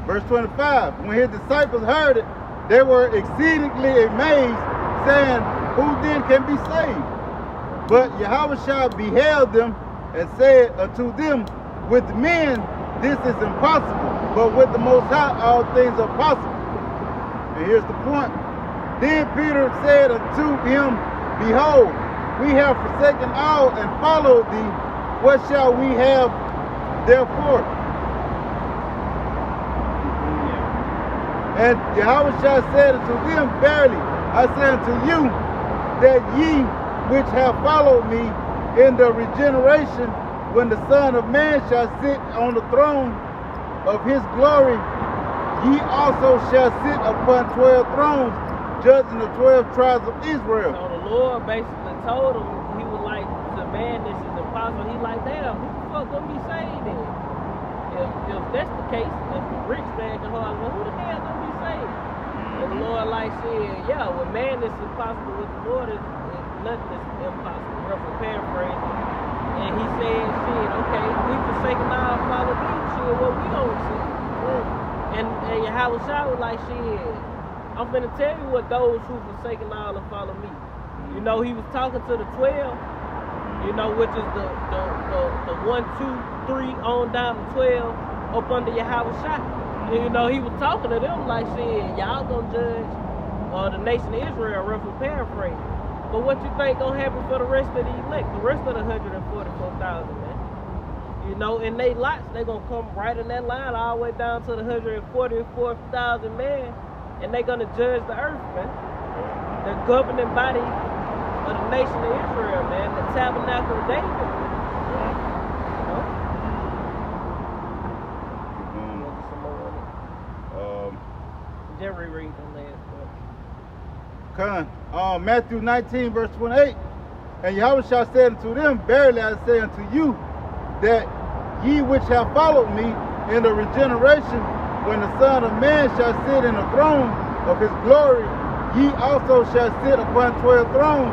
S3: Verse 25, when his disciples heard it, they were exceedingly amazed, saying, who then can be saved? But Yahushua beheld them and said unto them, with men this is impossible, but with the Most High all things are possible. And here's the point. Then Peter said unto him, behold, we have forsaken all and followed thee. What shall we have therefore? And Yahushua said unto them, verily, I say unto you, that ye which have followed me in the regeneration, when the Son of Man shall sit on the throne of his glory, ye also shall sit upon 12 thrones, judging the 12 tribes of Israel.
S2: So the Lord basically told him, he was like, the man, this is impossible. He like, damn, who the fuck gonna be saved then? If that's the case, if the rich man can hardly, well, who the hell gonna be saved? And the Lord like said, yeah, with man this is impossible, with the Lord is nothing is impossible. Roughly paraphrasing. And he said, shit, okay, we forsaken all, follow me, shit, what we gonna see? And Yahushua was like, shit, I'm finna tell you what those who forsaken all and follow me. You know, he was talking to the 12, you know, which is the 1, 2, 3 on down to 12 up under Yahushua. And, you know, he was talking to them like, shit, y'all gonna judge the nation of Israel, roughly paraphrasing. But what you think gonna happen for the rest of the elect, the rest of the 144,000, man? You know, in they lots, they gonna come right in that line all the way down to the 144,000 man, and they gonna judge the earth, man. The governing body of the nation of Israel, man, the tabernacle of David. You know? Jerry read on that.
S3: Matthew 19, verse 28. And Yahushua said unto them, verily I say unto you, that ye which have followed me in the regeneration, when the Son of Man shall sit in the throne of his glory, ye also shall sit upon 12 thrones,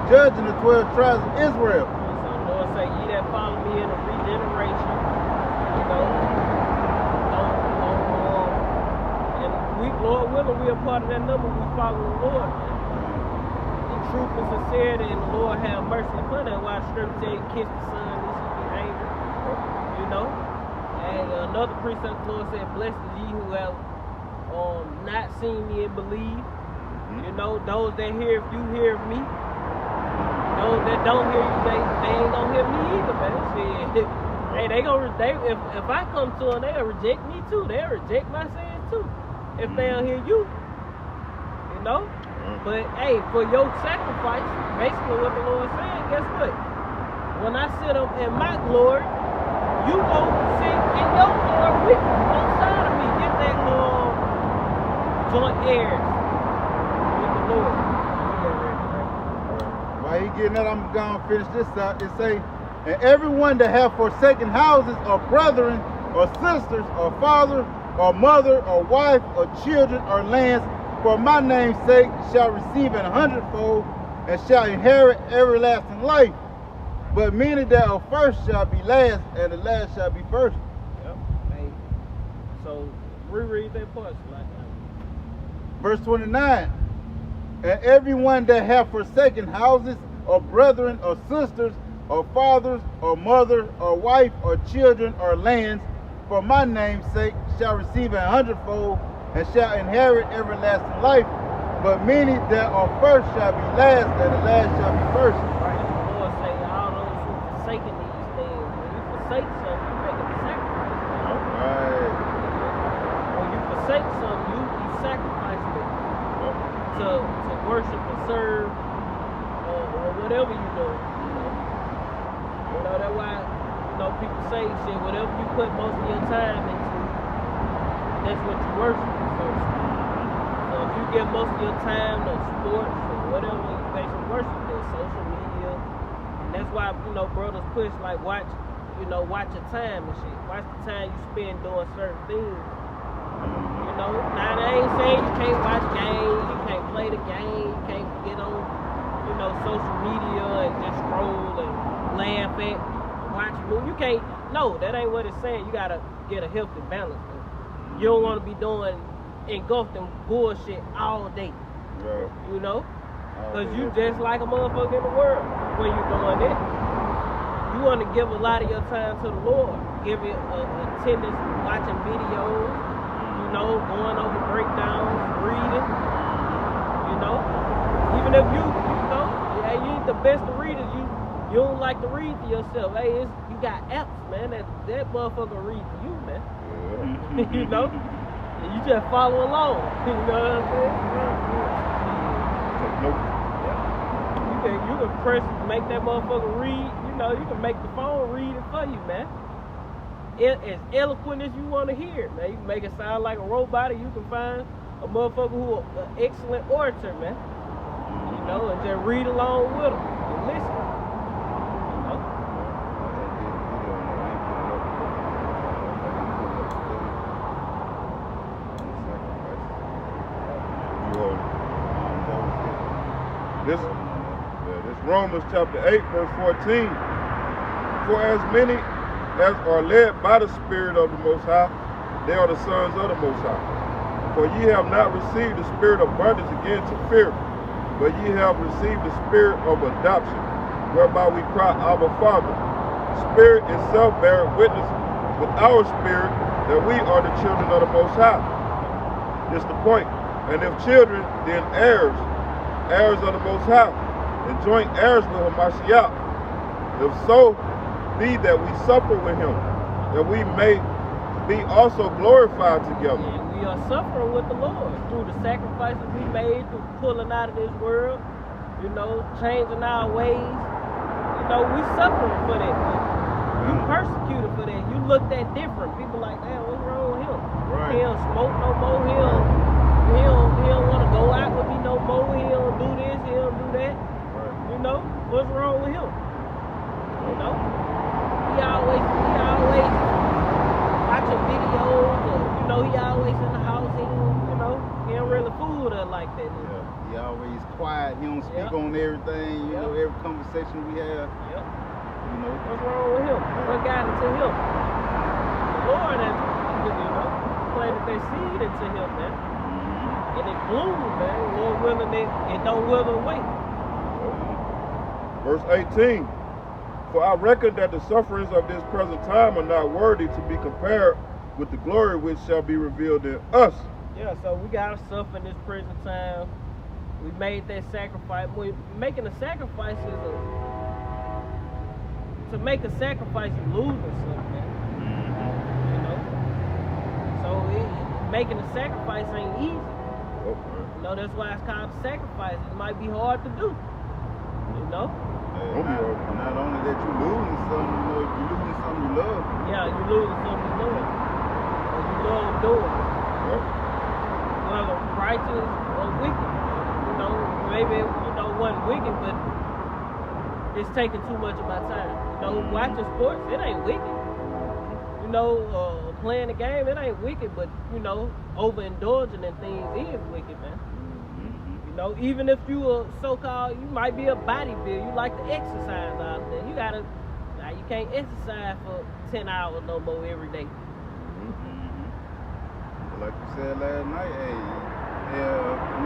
S3: judging the 12 tribes of Israel.
S2: So the Lord say, ye that follow me in the regeneration, you know, we, Lord willing, we are part of that number. We follow the Lord, man. In truth and sincerity, and the Lord have mercy upon that. Why Scripture tell you, kiss the Son, lest he be angry. You know? And another precept, the Lord said, blessed is ye who have not seen me and believe. You know, those that hear, if you hear me, those that don't hear you, they ain't gonna hear me either, man. Shit. Hey, if I come to them, they'll reject me too. They'll reject my saying too. If they don't hear you. You know? But hey, for your sacrifice, basically what the Lord saying, guess what? When I sit up in my glory, you go sit in your glory with me, on side of me. Get that joint heirs with the Lord.
S3: While he getting that, I'm gonna finish this out. It say, and everyone that have forsaken houses or brethren or sisters or father or mother or wife or children or lands for my name's sake shall receive an 100-fold and shall inherit everlasting life. But many that are first shall be last, and the last shall be first.
S2: Yep. Hey, so reread that part.
S3: Verse 29. And everyone that have forsaken houses or brethren or sisters or fathers or mother or wife or children or lands for my name's sake shall receive an 100-fold and shall inherit everlasting life. But many that are first shall be last, and the last shall be first.
S2: Right. The Lord say, all those who forsaken these things, when you forsake something, you make a sacrifice.
S3: Right.
S2: When you forsake something, you sacrifice it to worship and serve or whatever you do. You know, that's why, you know, people say shit, whatever you put most of your time into, that's what you worship. So if you give most of your time to sports or whatever, you basically worship their social media. And that's why, you know, brothers push like watch your time and shit. Watch the time you spend doing certain things. You know, now they ain't saying you can't watch games, you can't play the game, you can't get on, you know, social media and just scroll and laugh at, watch movies. You can't, no, that ain't what it's saying. You gotta get a healthy balance. Man. You don't want to be doing engulfed in bullshit all day.
S3: Right.
S2: You know? Because you just like a motherfucker in the world when you're doing it. You want to give a lot of your time to the Lord. Give it attendance, watching videos, you know, going over breakdowns, reading, you know. Even if you know, yeah, you ain't the best of readers, you don't like to read for yourself. Hey, you got apps, man, that motherfucker read for you, man. Yeah. You know? And you just follow along. You know what I'm saying? You can press, make that motherfucker read. You know, you can make the phone read it for you, man. As eloquent as you want to hear, man. You can make it sound like a robot, or you can find a motherfucker who an excellent orator, man. You know, and just read along with them and listen. You know.
S1: This Romans chapter 8, verse 14. For as many as are led by the Spirit of the Most High, they are the sons of the Most High. For ye have not received the spirit of bondage again to fear, but ye have received the spirit of adoption, whereby we cry, Abba, Father. The Spirit itself beareth witness with our spirit that we are the children of the Most High. This is the point. And if children, then heirs, heirs of the Most High, and joint heirs with Hamashiach. If so be that we suffer with him, that we may be also glorified together.
S2: And we are suffering with the Lord through the sacrifices we made, through pulling out of this world, you know, changing our ways. You know, we suffering for that. You persecuted for that. You looked at different. People like, damn, what's wrong with him?
S3: Right.
S2: He don't smoke no more. He don't want to go out with me no more. He don't do this. He don't do that. You know, what's wrong with him? You know, he always watching videos, or you know, he always in the house. He don't really fool her like that.
S3: Yeah. He always quiet. He don't speak on everything. You know, every conversation we have.
S2: Yep.
S3: You know,
S2: What's wrong with him? What got into him? The Lord has, you know, planted their seed into him, man. and it blooms, man. Lord willing, it don't wither away.
S1: Verse 18. For I reckon that the sufferings of this present time are not worthy to be compared with the glory which shall be revealed in us.
S2: Yeah, so we gotta suffer in this present time. We made that sacrifice. Making a sacrifice is to make a sacrifice, you losing something, you know. So making a sacrifice ain't easy. You know, that's why it's called a sacrifice. It might be hard to do, you know.
S3: Not only that you losing something, you know, if you losing something you love.
S2: Yeah, you losing something you love. Or you love doing. Whether righteous or wicked. You know, maybe, you know, wasn't wicked, but it's taking too much of my time. You know, watching sports, it ain't wicked. You know, playing the game, it ain't wicked, but, you know, overindulging in things is wicked, man. You know, even if you are so-called, you might be a bodybuilder, you like to exercise out there. You can't exercise for 10 hours no more every day.
S3: Like you said last night, you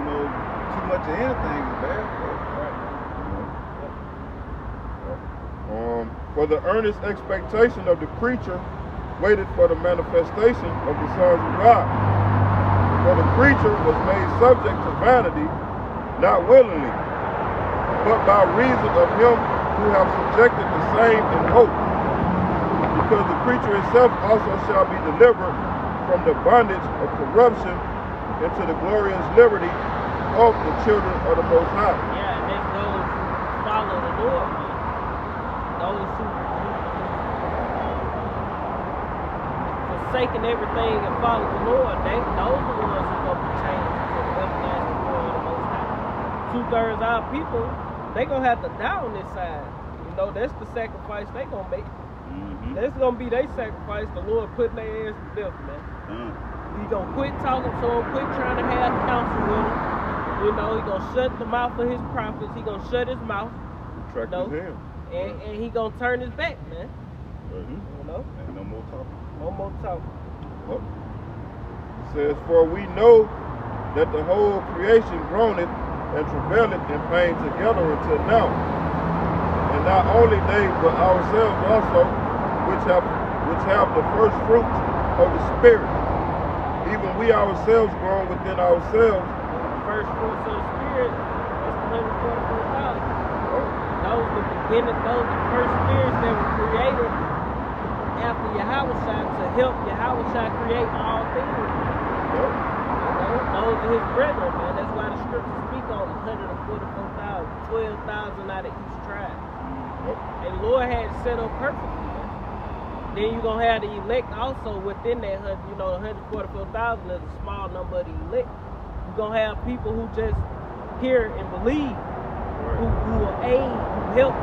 S3: know, too much of anything is bad.
S1: For the earnest expectation of the creature waited for the manifestation of the sons of God. For the creature was made subject to vanity, not willingly, but by reason of him who have subjected the same in hope. Because the creature itself also shall be delivered from the bondage of corruption into the glorious liberty of the children of the Most High.
S2: Yeah, and that's those who follow the Lord, man. Those who forsaking everything and follow the Lord, those are the ones who are going to be changed to the everlasting glory of the Most High. 2/3 of our people, they going to have to die on this side. You know, that's the sacrifice they going to make. That's going to be their sacrifice, the Lord putting their ass to death, man. He going to quit talking to them, quit trying to have counsel with them. You know, he going to shut the mouth of his prophets. He going to shut his mouth.
S1: Track his hand.
S2: And he going to turn his back, man. You know?
S3: And no more talking.
S2: No more talking.
S1: It says, for we know that the whole creation groaneth and travaileth in pain together until now. And not only they, but ourselves also, which have the first fruits of the Spirit. Even we ourselves grown within ourselves.
S2: The first fruits of the Spirit, that's 144,000. Those the beginning, those the first spirits that were created after Yahushua to help Yahushua create all things. You know, those are his brethren, man. That's why the scriptures speak on 144,000, 12,000 out of each tribe. And the Lord had it set up perfectly, man. Then you're going to have the elect also within that, you know, 144,000 is a small number of the elect. You're going to have people who just hear and believe, who will aid, who help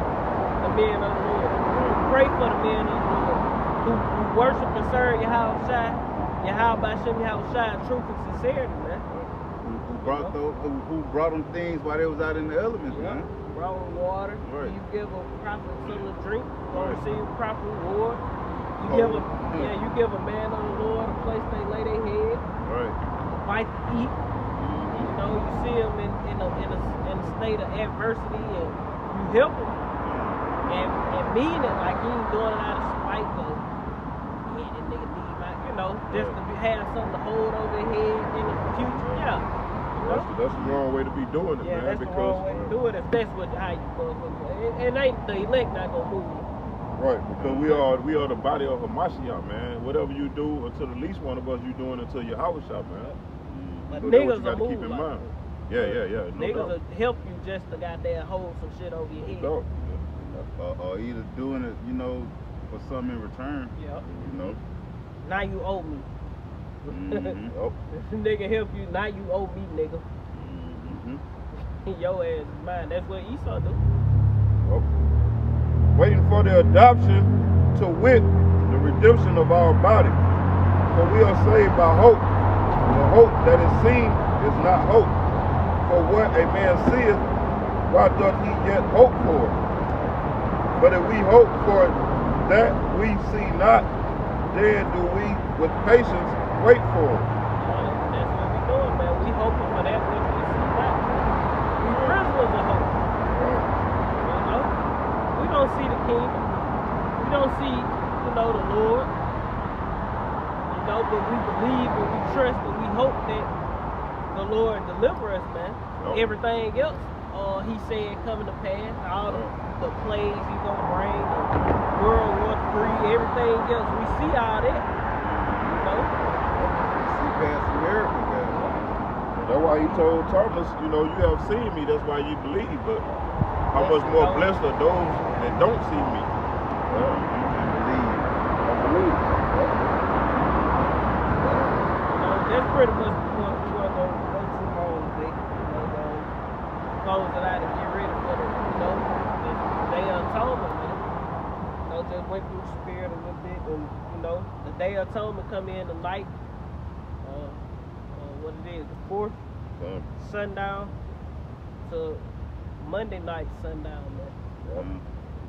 S2: the men of the Lord, who pray for the men of the Lord, who worship and serve Yahushua in truth and sincerity, man.
S3: Who brought them things while they was out in the elements, man.
S2: Brought them water.
S3: Right.
S2: You give a prophet something to drink, you're going to receive proper reward. You give a man of the Lord a place they lay their head, a bite to eat. You know, you see him in a state of adversity, and you help him, and mean it, like he ain't doing it out of spite, or yeah, that nigga need my, you know, just to have something to hold over their head in the future. Yeah.
S1: That's the wrong way to be doing it,
S2: yeah,
S1: man.
S2: that's the wrong way to do it if that's how you supposed to do it. And ain't the elect not gonna move you.
S1: Right, because we are the body of Hamashiach, man. Whatever you do until the least one of us, you doing until Yahushua, man.
S2: But
S1: So
S2: niggas
S1: that's what you
S2: will
S1: keep
S2: move
S1: in
S2: like
S1: mind.
S2: that.
S1: Yeah. No
S2: Niggas
S1: doubt.
S2: will help you just to goddamn hold some shit over your head.
S1: No doubt.
S3: Or either doing it, you know, for something in return.
S2: Yeah.
S3: You know.
S2: Now you owe me. Nigga help you, now you owe me, nigga. Your ass is mine. That's what Esau do.
S1: Waiting for the adoption, to wit, the redemption of our body. For we are saved by hope. The hope that is seen is not hope. For what a man seeth, why doth he yet hope for? But if we hope for that we see not, then do we with patience wait for it.
S2: That's what we doing, man. We hoping for kingdom. We don't see, you know, the Lord. You know, but we believe and we trust and we hope that the Lord deliver us, man.
S1: Yep.
S2: Everything else, he said coming to pass. All the plagues he's gonna bring, the World War III, everything else. We see all that. You know?
S3: See past America, guys.
S1: That's why he told Thomas, you know, you have seen me, that's why you believe. But how much more blessed are those that don't see me?
S3: And believe.
S2: That's pretty much what we're going to go too long today. You know, close it out and get ready for the, you know, the Day of Atonement, man. You know, just went through the spirit a little bit, and you know, the Day of Atonement come in the night. What it is, the 4th sundown to Monday night sundown, man.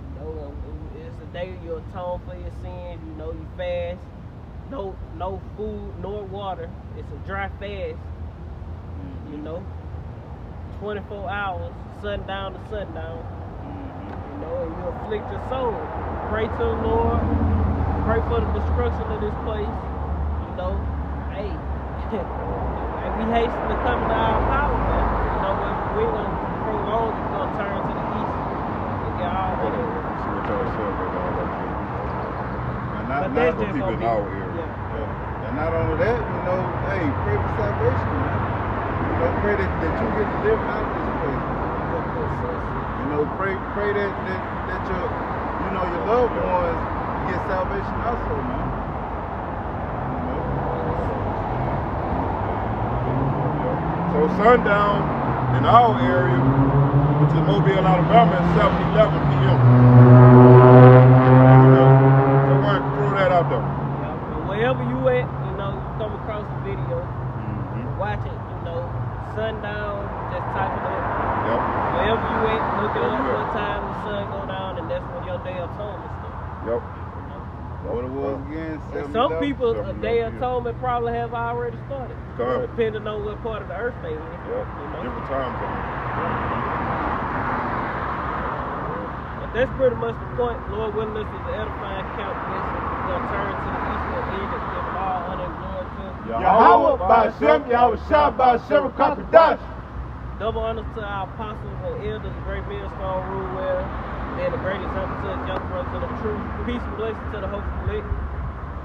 S2: You know, it's the day you atone for your sins. You know, you fast. No food nor water. It's a dry fast. You know, 24 hours, sundown to sundown. You know, and you afflict your soul. Pray to the Lord. Pray for the destruction of this place. You know, hey, we hasten to come to our power, man. You know, if we ain't gonna prolong, it's gonna turn to the east and get all the way.
S1: See what y'all saying about all that.
S2: But that's just
S1: people in our area.
S3: And not only that, you know, hey, pray for salvation, man. You know, pray that you get delivered out of this place. You know, pray that your, you know, your loved ones get salvation also, man.
S1: So sundown in our area, which is Mobile, Alabama, is 7:11 p.m. So go ahead and throw that out there.
S2: Wherever you at, you know, you come across the video, watch it, you know, sundown, just type it up.
S1: Yep.
S2: Wherever you at, look it up what time the sun go down, and that's when your Day of Atonement starts.
S1: Yep.
S3: What it was again?
S2: And some people, a Day of Atonement probably have already started.
S1: Come.
S2: Depending on what part of the earth they in.
S1: Yep.
S2: You know?
S1: Different time zones.
S2: But that's pretty much the point. Lord willing, this is the edifying count. We're going to turn to the east and end and give all honor and glory to
S3: Yahweh, Ba'Shem, Yahweh Shah, Ba'Shem, Kakadash.
S2: double honor to our apostles and elders, the great millstone rule well, and the great example to the young brothers of the truth. Peace and blessings to the hopeful elect.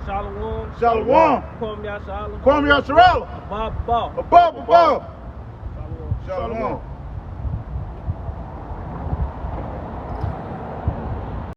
S2: Shalom.
S3: Shalom.
S2: Kwam Yashala.
S3: Kwam Yasharala.
S2: Bob Ball.
S3: Above.
S2: Shalom.
S3: Shalom.